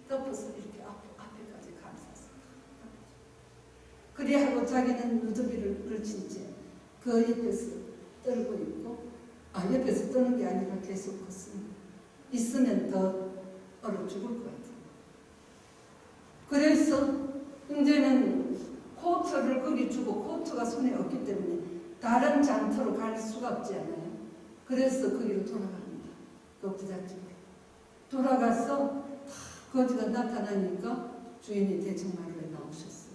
덮어서 이렇게 앞에까지 감쌌습니다. 그리하고 자기는 누더기를 걸친 채 그 옆에서 떨고 있고 옆에서 떠는 게 아니라 계속 걷습니다. 있으면 더 얼어 죽을 것 같아요. 그래서 이제는 코트를 거기 주고 코트가 손에 없기 때문에 다른 장터로 갈 수가 없지 않아요. 그래서 거기로 돌아갑니다. 그 부잣집으로 돌아가서 거지가 나타나니까 주인이 대청마루에 나오셨어요.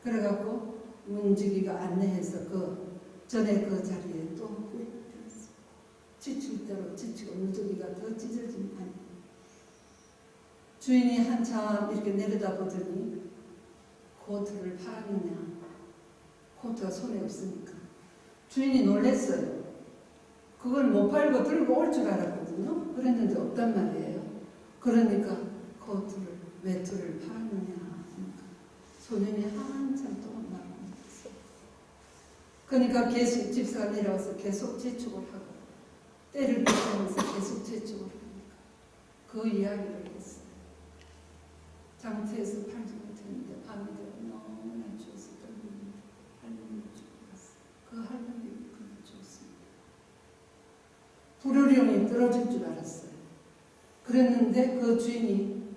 그래갖고 문지기가 안내해서 그 전에 그 자리에 또 꿀렸어요. 지칠 대로 지치고 누더기가 더 찢어진 아니. 주인이 한참 이렇게 내려다보더니 코트를 팔았느냐. 코트가 손에 없으니까. 주인이 놀랐어요. 그걸 못 팔고 들고 올 줄 알았거든요. 그랬는데 없단 말이에요. 그러니까 코트를, 외투를 팔았느냐. 소년이 한참 동안 말합니다. 그러니까 계속 집사가 내려와서 계속 재촉을 하고 때를 부수면서 계속 재촉을 합니다. 그 이야기를 했어요. 장터에서 팔지 못했는데 밤이 되어 너무나 추워서 떨리는데 할머니를 주고 갔어요. 그 할머니를 그냥 주었습니다. 불효령이 떨어질 줄 알았어요. 그랬는데 그 주인이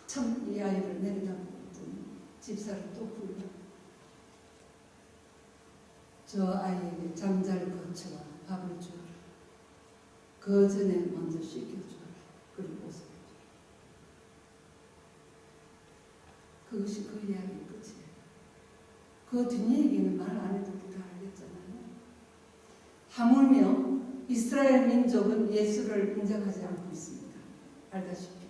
참 이 아이를 내려다보고 있더니 집사를 또 불러 저 아이에게 잠잘 거처와 밥을 주어라. 그 전에 먼저 씻겨주어라. 그리고 옷을 주어라. 그것이 그 이야기의 끝이에요. 그 뒷얘기는 말 안 해도 다 알겠잖아요. 하물며 이스라엘 민족은 예수를 인정하지 않고 있습니다. 알다시피.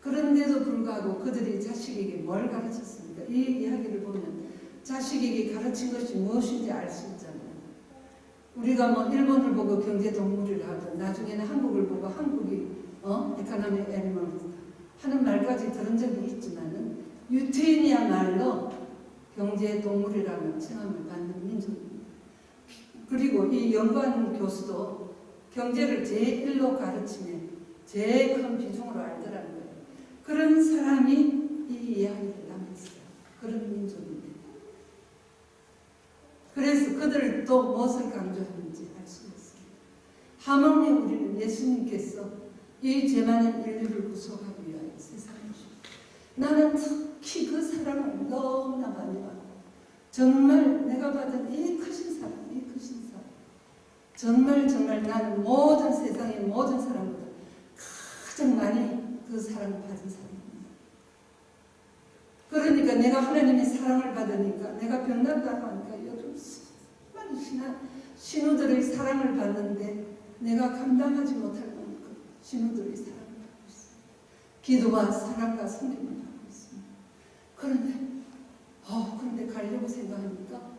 그런데도 불구하고 그들이 자식에게 뭘 가르쳤습니까? 이 이야기를 보면 자식에게 가르친 것이 무엇인지 알 수 있잖아요. 우리가 뭐 일본을 보고 경제 동물이라 하든 나중에는 한국을 보고 한국이 에코노미 애니멀 하는 말까지 들은 적이 있지만은 유태인이야말로 경제 동물이라는 칭함을 받는 민족입니다. 그리고 이 연구한 교수도 경제를 제1로 가르침에 제일 큰 비중으로 알더라는 거예요. 그런 사람이 이 이야기를 남겼어요. 그런 민족인데. 그래서 그들도 무엇을 강조하는지 알 수 있습니다. 하물며 우리는 예수님께서 이 죄 많은 인류를 구속하기 위하여 세상에 오셨다. 나는 특히 그 사랑을 너무나 많이 받고 정말 내가 받은 이 크신 사랑, 이 크신 사랑 정말 나는 모든 세상의 모든 사람보다 가장 많이 그 사랑을 받은 사람입니다. 그러니까 내가 하나님의 사랑을 받으니까 내가 병난다고 하니까 요즘 수많은 신우들의 사랑을 받는데 내가 감당하지 못할 만큼 신우들의 사랑을 받고 있습니다. 기도와 사랑과 섬김을 받고 있습니다. 그런데 가려고 생각하니까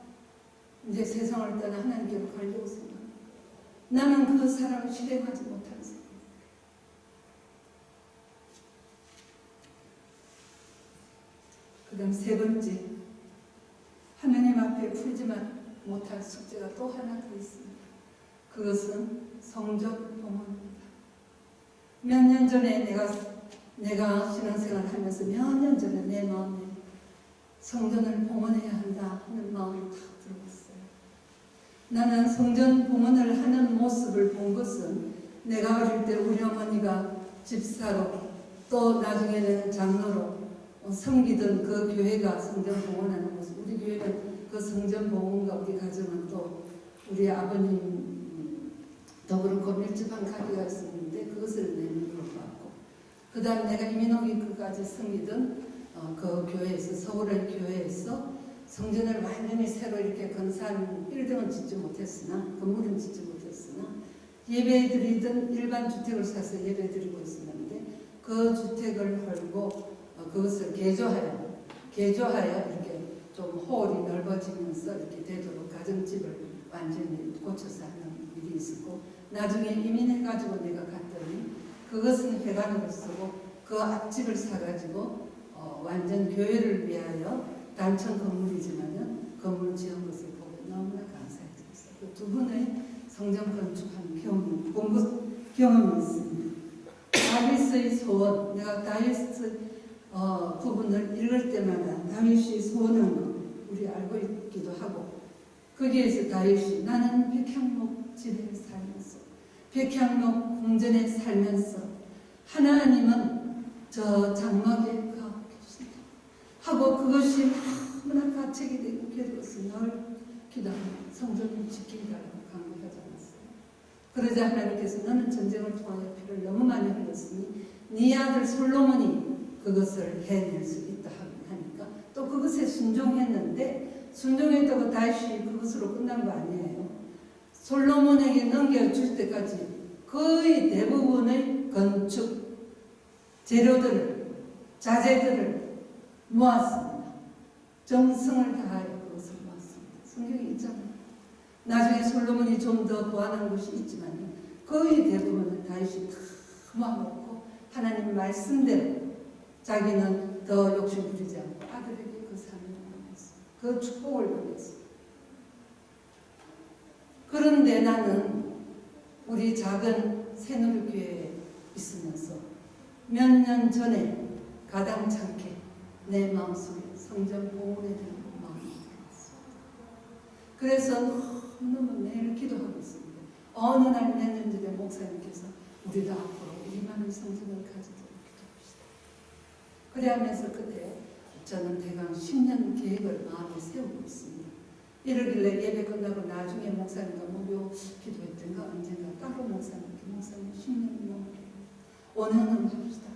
이제 세상을 떠나 하나님께로 가려고 생각합니다. 나는 그 사랑을 실행하지 못하는 사람. 그 다음 세 번째, 하나님 앞에 풀지 못할 숙제가 또 하나 더 있습니다. 그것은 성전 봉헌입니다. 몇 년 전에 내가 신앙생활을 하면서 몇 년 전에 내 마음에 성전을 봉헌해야 한다 하는 마음이 탁 들어왔어요. 나는 성전 봉헌을 하는 모습을 본 것은 내가 어릴 때 우리 어머니가 집사로 또 나중에는 장로로 섬기던 그 교회가 성전 봉헌하는 모습. 우리 교회는 그 성전 봉헌과 우리 가정은 또 우리 아버님 더불어 밀집한 가게가 있었는데 그것을 내 눈으로 봤고, 그 다음 내가 이민호기 그까지 섬기던 그 교회에서, 서울의 교회에서 성전을 완전히 새로 이렇게 건사한 빌딩은 짓지 못했으나, 건물은 짓지 못했으나 예배드리던 일반 주택을 사서 예배드리고 있었는데 그 주택을 헐고 그것을 개조하여 이렇게 좀 홀이 넓어지면서 이렇게 되도록 가정집을 완전히 고쳐서 하는 일이 있었고, 나중에 이민해가지고 내가 갔더니 그것은 회관으로 쓰고 그 앞집을 사가지고 완전 교회를 위하여 단층 건물이지만은 건물 지은 것을 보고 너무나 감사했어요. 그 두 분의 성전 건축한 경험이 있습니다. 다윗의 소원, 내가 다윗 부분을 읽을 때마다 다윗이 소원한 거 우리 알고 있기도 하고, 거기에서 다윗이 나는 백향목 집에 살면서 백향목 궁전에 살면서 하나님은 저 장막에 가 계신다 하고 그것이 너무나 가책이 되고 괴로워서 늘 기도하며 성전을 지킨다라고 강조하지 않았어요. 그러자 하나님께서 너는 전쟁을 통하여 피를 너무 많이 흘렸으니 네 아들 솔로몬이 그것을 해낼 수 있다 하니까 또 그것에 순종했는데, 순종했다고 다시 그것으로 끝난 거 아니에요. 솔로몬에게 넘겨줄 때까지 거의 대부분의 건축 재료들을, 자재들을 모았습니다. 정성을 다하여 그것을 모았습니다. 성경에 있잖아요. 나중에 솔로몬이 좀 더 보완한 것이 있지만 거의 대부분은 다윗이 다 모아놓고 하나님 말씀대로 자기는 더 욕심 부리지 않고 아들에게 그 사명을 보냈어요. 그 축복을 보냈어요. 그런데 나는 우리 작은 새누리교회에 있으면서 몇 년 전에 가당찮게 내 마음속에 성전 봉헌에 대한 마음이 들었습니다. 그래서 너무너무 매일 기도하고 있습니다. 어느 날 몇 년 전에 목사님께서 우리도 앞으로 우리만의 성전을 가지도록 기도합시다. 그래 하면서 그때 저는 대강 10년 계획을 마음에 세우고 있습니다. 이러길래 예배 끝나고 나중에 목사님과 무료 기도했던가 언젠가 따로 목사님 10년이 넘었어요. 원하는 합시다.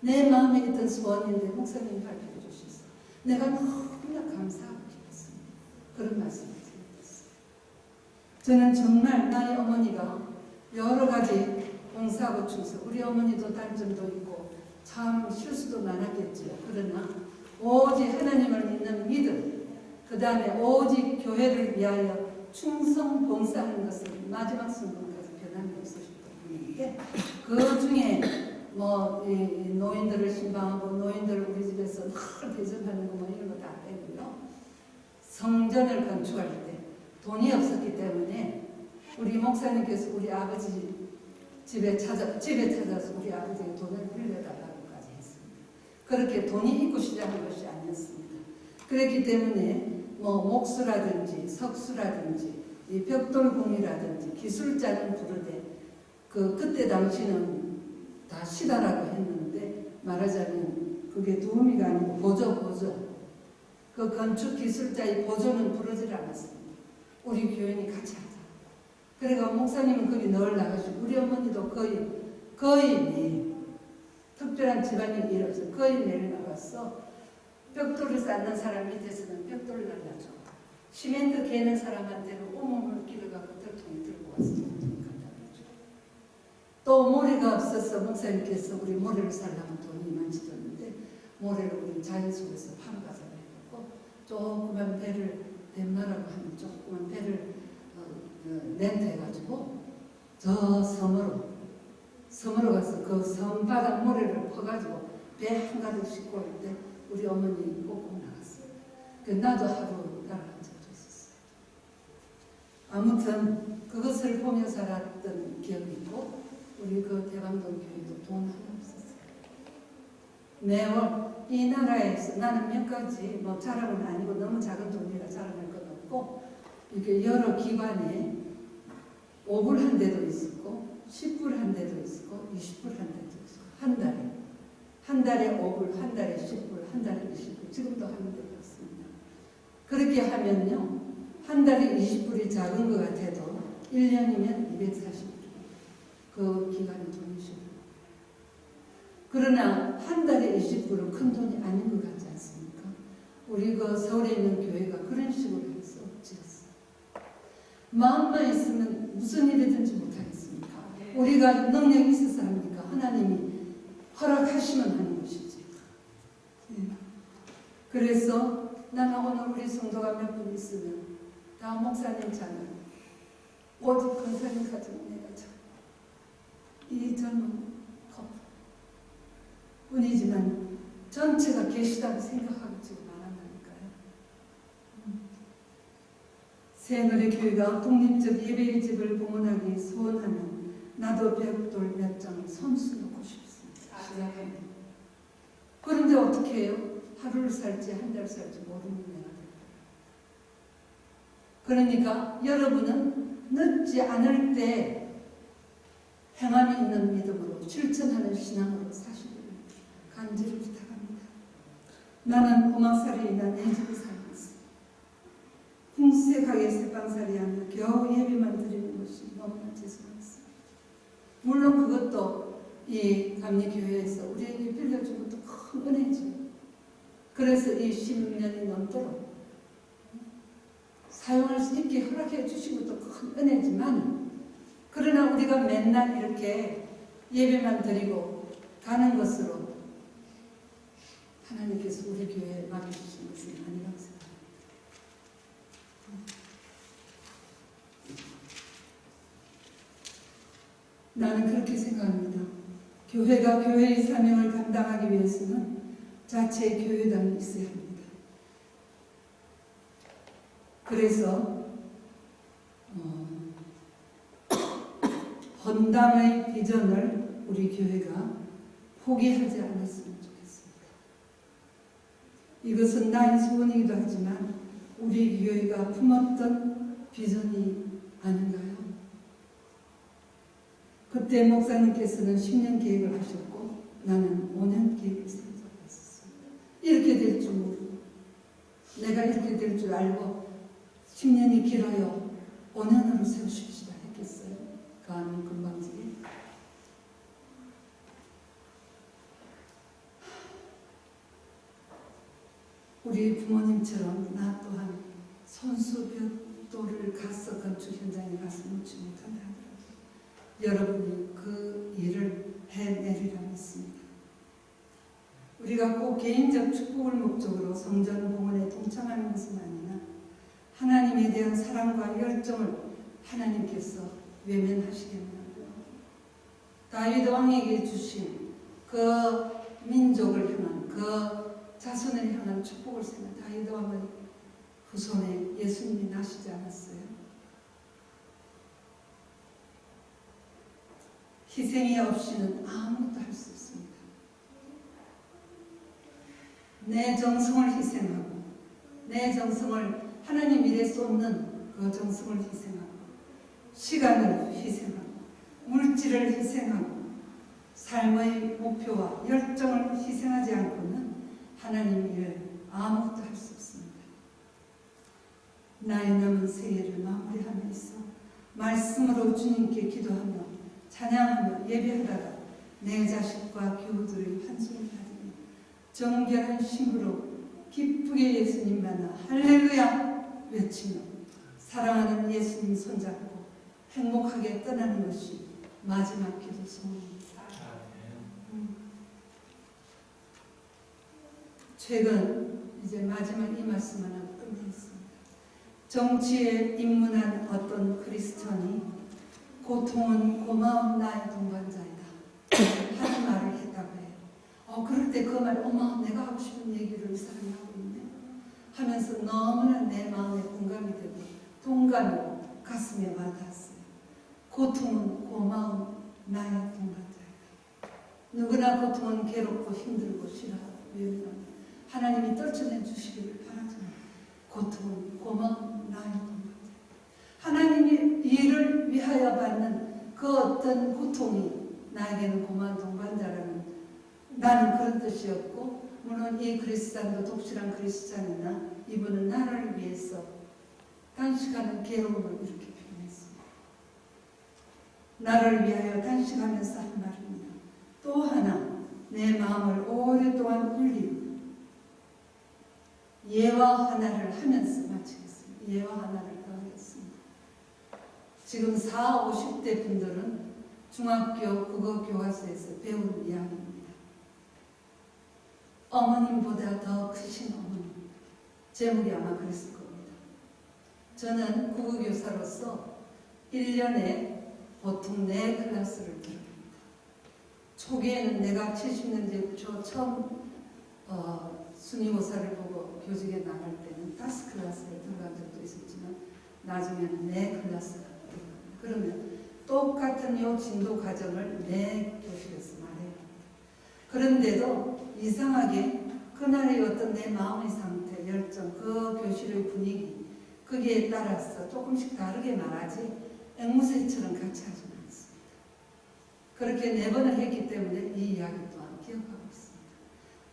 내 마음에 있던 소원인데 목사님이 발표해 주셔서 내가 너무나 감사하고 기뻤습니다. 그런 말씀을 드렸어요. 저는 정말 나의 어머니가 여러 가지 봉사하고 충성, 우리 어머니도 단점도 있고 참 실수도 많았겠지요. 그러나 오직 하나님을 믿는 믿음, 그 다음에 오직 교회를 위하여 충성 봉사하는 것을 마지막 순간까지 변함이 없으셨던 분인데, 그 중에 이 노인들을 신방하고 노인들을 우리 집에서 늘 대접하는 거 이런 거 다 빼고요. 성전을 건축할 때 돈이 없었기 때문에 우리 목사님께서 우리 아버지 집에 찾아서 우리 아버지에게 돈을 빌려달라고까지 했습니다. 그렇게 돈이 있고 시작한 것이 아니었습니다. 그렇기 때문에 목수라든지 석수라든지 이 벽돌공이라든지 기술자는 부르되 그때 당시는 다 시다라고 했는데 말하자면 그게 도우미가 아니고 보조 그 건축 기술자의 보조는 부르질 않았습니다. 우리 교인이 같이 하자. 그래가 목사님은 거기 늘 나가시고 우리 어머니도 거의 매일 특별한 집안일 일 없어요. 거의 매일 나갔어. 벽돌을 쌓는 사람 밑에서는 벽돌을 날라줘. 시멘트 개는 사람한테는 온몸을 길어갖고 털통에 들고 와서 갖다 줘. 또 모래가 없어서 목사님께서 우리 모래를 살려면 돈이 많지 줬는데 모래를 우리 자연 속에서 파는 가자고 해갖고 조그만 배를 댐마라고 하는 조그만 배를 렌트해가지고 저 섬으로 가서 그 섬바닥 모래를 퍼가지고 배 한가득 싣고 올 때 우리 어머니 꼭꼭 나갔어요. 나도 하루 따라간 적도 있었어요. 아무튼 그것을 보며 살았던 기억이 있고 우리 그 대방동 교회도 돈 하나 없었어요. 매월 이 나라에서 나는 몇 가지 자랑은 아니고 너무 작은 돈이라 자랑할 건 없고 이렇게 여러 기관에 5불 한 대도 있었고 10불 한 대도 있었고 20불 한 대도 있었고 한 달에 5불, 한 달에 10불, 한 달에 20불 지금도 하는 데가 있습니다. 그렇게 하면요 한 달에 20불이 작은 것 같아도 1년이면 240불 그 기간이 돈이시고 그러나 한 달에 20불은 큰 돈이 아닌 것 같지 않습니까? 우리 그 서울에 있는 교회가 그런 식으로 해서 지었어요. 마음만 있으면 무슨 일이든지 못하겠습니까? 우리가 능력이 있어서 합니까? 하나님이 허락하시면 하는 것이지. 그래서 나는 오늘 우리 성도가 몇 분 있으면 다 목사님 자는 오직 권사님 가지고 내가 이 젊은 커플 뿐이지만 전체가 계시다고 생각하고 지금 말한다니까요. 새누리교회가 독립적 예배의 집을 봉헌하기 소원하면 나도 벽돌 몇 장을 손수 놓고 싶습니다. 시작합니다. 그런데 어떻게 해요? 하루를 살지 한 달 살지 모르는 내가 될까요? 그러니까 여러분은 늦지 않을 때 행함이 있는 믿음으로 실천하는 신앙으로 사시기를 간절히 부탁합니다. 나는 오막살이에 있는 내 집에 살고 있어. 궁색하게 새빵살이 하며 겨우 예배만 드리는 것이 너무나 죄송했습니다. 물론 그것도 이 감리교회에서 우리에게 빌려준 것도 큰 은혜죠. 그래서 이 10년이 넘도록 사용할 수 있게 허락해 주신 것도 큰 은혜지만 그러나 우리가 맨날 이렇게 예배만 드리고 가는 것으로 하나님께서 우리 교회에 맡겨주신 것은 아니라고 생각합니다. 나는 그렇게 생각합니다. 교회가 교회의 사명을 감당하기 위해서는 자체의 교회당이 있어야 합니다. 본당의 비전을 우리 교회가 포기하지 않았으면 좋겠습니다. 이것은 나의 소원이기도 하지만 우리 교회가 품었던 비전이 아닌가요? 그때 목사님께서는 10년 계획을 하셨고 나는 5년 계획을 세웠습니다. 이렇게 될 줄 모르고 내가 이렇게 될 줄 알고 10년이 길어요. 5년으로 세우십시다 했겠어요. 그 안은 금방지게. 우리 부모님처럼 나 또한 손수벽돌을 가서 건축 현장에 가서 묻지 못한다 하더라도 여러분이 그 일을 해내리라 믿습니다. 우리가 꼭 개인적 축복을 목적으로 성전 봉헌에 동참하는 것은 아니나 하나님에 대한 사랑과 열정을 하나님께서 외면하시겠나요? 다윗 왕에게 주신 그 민족을 향한 그 자손을 향한 축복을 생각 다윗 왕의 후손에 예수님이 나시지 않았어요? 희생이 없이는 아무것도 할 수 없습니다. 내 정성을 희생하고 내 정성을 하나님 일에 쏟는 그 정성을 희생하고 시간을 희생하고 물질을 희생하고 삶의 목표와 열정을 희생하지 않고는 하나님 일을 아무것도 할 수 없습니다. 나의 남은 생애를 마무리하며 있어 말씀으로 주님께 기도하며 찬양하며 예배하다가 내 자식과 교우들의 환송을 받으며 정결한 심으로 기쁘게 예수님 만나 할렐루야 외치며 사랑하는 예수님 손잡고 행복하게 떠나는 것이 마지막 기도 소원입니다. 최근 이제 마지막 이 말씀 하나 끝내겠습니다. 정치에 입문한 어떤 크리스천이 고통은 고마운 나의 동반자이다 하는 말을 했다고 해요. 그럴 때 그 말, 어머 내가 하고 싶은 얘기를 이 사람이 하고 있네 하면서 너무나 내 마음에 공감이 되고 동감으로 가슴에 와닿았어요. 고통은 고마운 나의 동반자이다. 누구나 고통은 괴롭고 힘들고 싫어하고 외면합니다. 하나님이 떨쳐내 주시기를 바라지만 고통은 고마운 나의 동반자이다. 하나님이 이를 위하여 받는 그 어떤 고통이 나에게는 고마운 동반자라는 나는 그런 뜻이었고, 물론 이 그리스찬도 독실한 그리스찬이나 이분은 나를 위해서 단식하는 괴로움을 이렇게 표현했습니다. 나를 위하여 단식하면서 한 말입니다. 또 하나 내 마음을 오랫동안 울리고 예와 하나를 하면서 마치겠습니다. 예와 하나를 더하겠습니다. 지금 40, 50대 분들은 중학교 국어 교과서에서 배운 이야기입니다. 어머님보다 더 크신 어머님. 제목이 아마 그랬을 겁니다. 저는 국어교사로서 1년에 보통 4클래스를 들어갑니다. 초기에는 내가 70년대 처음 순위고사를 보고 교직에 나갈 때는 5클래스를 들어간 적도 있었지만 나중에는 4클래스가 들어갑니다. 그러면 똑같은 요 진도 과정을 4교실에서 말해야 합니다. 그런데도 이상하게 그날의 어떤 내 마음의 상태, 열정, 그 교실의 분위기 거기에 따라서 조금씩 다르게 말하지 앵무새처럼 같이 하지는 않습니다. 그렇게 4번을 했기 때문에 이 이야기 또한 기억하고 있습니다.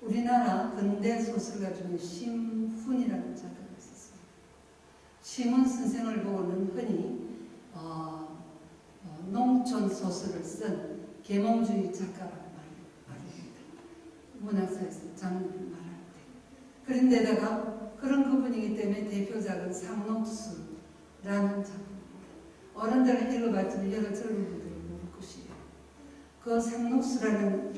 우리나라 근대 소설가 중에 심훈이라는 작가가 있었습니다. 심훈 선생을 보고는 흔히 농촌 소설을 쓴 계몽주의 작가라고 말합니다. 문학사에서 장르를 말할 때. 그런데다가 그런 그분이기 때문에 대표작은 상록수라는 작품입니다. 어른들은 읽어봤지만 여러 젊은 분들이 모를 것이에요. 그 상록수라는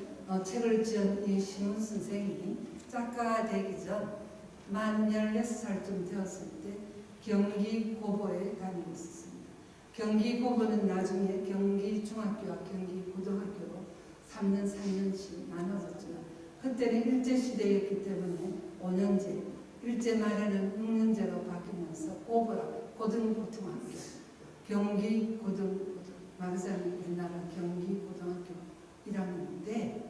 책을 지은 이 심훈 선생이 작가가 되기 전 만 16살쯤 되었을 때 경기 고보에 다니고 있었습니다. 경기 고보는 나중에 경기 중학교와 경기 고등학교로 3년, 4년씩 나눠졌지만 그때는 일제시대였기 때문에 5년제, 일제 말에는 6년제로 바뀌면서 고보라, 고등보통학교, 경기 고등고등학교, 마그자는 우리나라 경기고등학교 1학년인데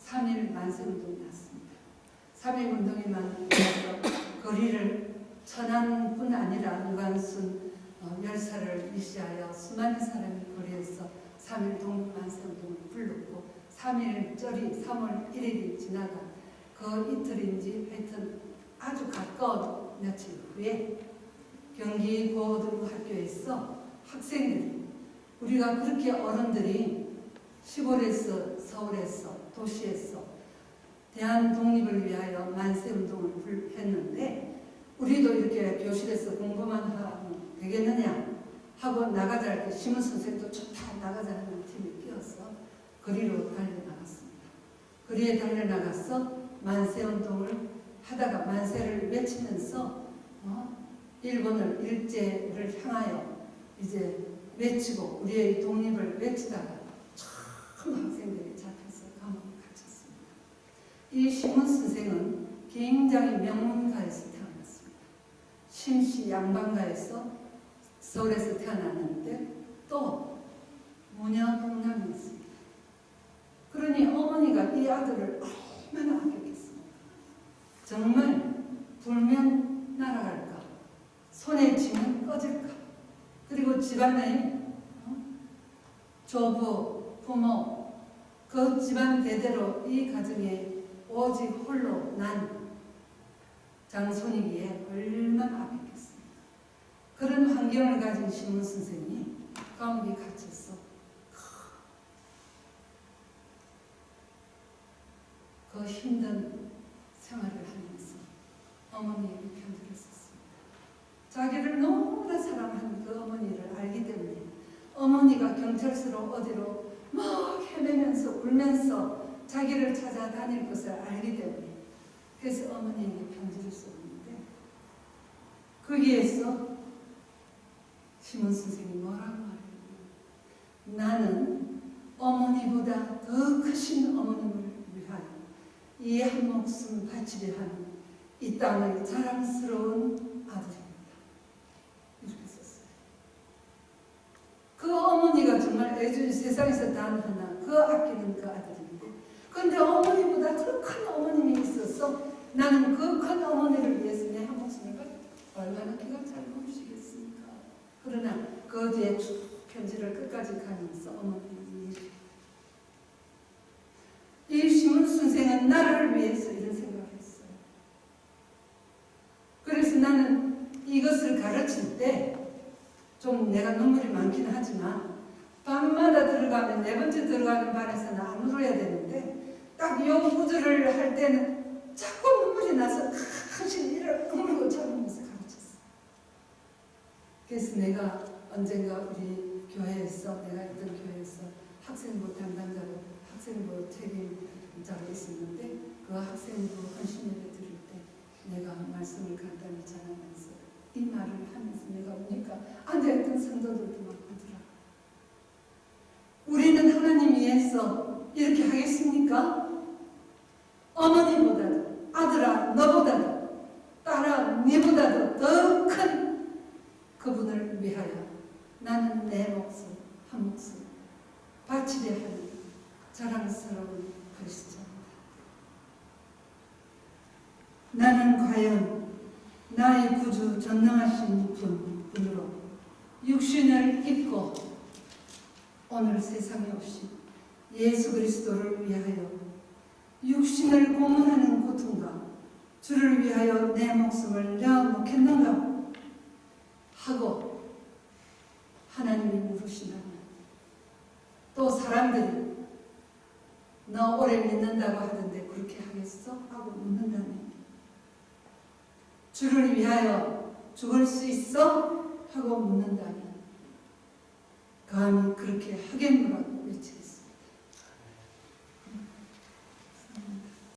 3.1 만세운동이 났습니다. 3.1 운동이 나서 거리를 천안뿐 아니라 유관순 열사를 위시하여 수많은 사람이 거리에서 3.1 독립만세운동을 불렀고 3.1절이 3월 1일이 지나가 그 이틀인지 하여튼 아주 가까운 며칠 후에 경기 고등학교에서 학생들이 우리가 그렇게 어른들이 시골에서 서울에서 도시에서 대한 독립을 위하여 만세운동을 했는데 우리도 이렇게 교실에서 공부만 하면 되겠느냐 하고 나가자 할 때 심은 선생도 좋다 나가자 하는 팀에 끼어서 거리로 달려나갔습니다. 거리에 달려나가서 만세운동을 하다가 만세를 외치면서 일본을 일제를 향하여 이제 외치고 우리의 독립을 외치다가 참 학생들이 잡혀서 감옥에 갇혔습니다. 이 심은 선생은 굉장히 명문가에서 태어났습니다. 심씨 양반가에서 서울에서 태어났는데 또 무녀동남이었습니다. 그러니 어머니가 이 아들을 얼마나 아꼈겠습니까? 정말 불면 날아갈까 손에 쥐면 꺼질까 그리고 집안의 조부, 부모 그 집안 대대로 이 가정에 오직 홀로 난 장손이기에 얼마나 아팠겠습니까? 그런 환경을 가진 심은 선생이 감옥에 갇혀서 그 힘든 생활을 하면서 어머니에게 편지를 썼습니다. 자기를 너무나 사랑하는 그 어머니를 알기 때문에 어머니가 경찰서로 어디로 막 헤매면서 울면서 자기를 찾아다닐 것을 알기 때문에 그래서 어머니에게 편지를 썼는데 거기에서 심은 선생이 뭐라고 말해요? 나는 어머니보다 더 크신 어머님을 위하여 이 한 목숨 바치려 하는 이 땅의 자랑스러운 아들입니다. 이렇게 썼어요. 그 어머니가 정말 세상에서 단 하나 그 아끼는 그 아들인데 그런데 어머니보다 더 큰 어머님이 있어서 나는 그 큰 어머니를 위해서 내 한 목숨을 얼마나 기가 잘 모르시겠습니까? 그러나 그 뒤에 쭉 편지를 끝까지 가면서 어머님이 이 심은 선생은 나를 위해서 이런 생각을 했어요. 그래서 나는 이것을 가르칠 때 좀 내가 눈물이 많긴 하지만 밤마다 들어가면 네 번째 들어가는 반에서는 안 울어야 되는데 딱 요 구절을 할 때는 자꾸 눈물이 나서 사실 이를 울고 참으면서 가르쳤어요. 그래서 내가 언젠가 우리 교회에서 내가 있던 교회에서 학생부 담당자로 학생부 책임자로 있었는데 그 학생부 헌신예배 드릴 때 내가 말씀을 간단히 전하면서 이 말을 하면서 내가 오니까 앉아있던 성도들도 막 울더라. 우리는 하나님 위해서 이렇게 하겠습니까? 어머니보다도 아들아 너보다도 딸아 니보다도 더 큰 그분을 위하여 나는 내 목숨 한 목숨 바치려 하는 자랑스러운 그리스도입니다. 나는 과연 나의 구주 전능하신 분으로 육신을 입고 오늘 세상에 오신 예수 그리스도를 위하여 육신을 고문하는 고통과 주를 위하여 내 목숨을 내어놓겠는가 하고 하나님이 물으신다면 또 사람들이 너 오래 믿는다고 하던데 그렇게 하겠어? 하고 묻는다면 주를 위하여 죽을 수 있어? 하고 묻는다면 감히 그렇게 하겠노라고 외치겠습니다.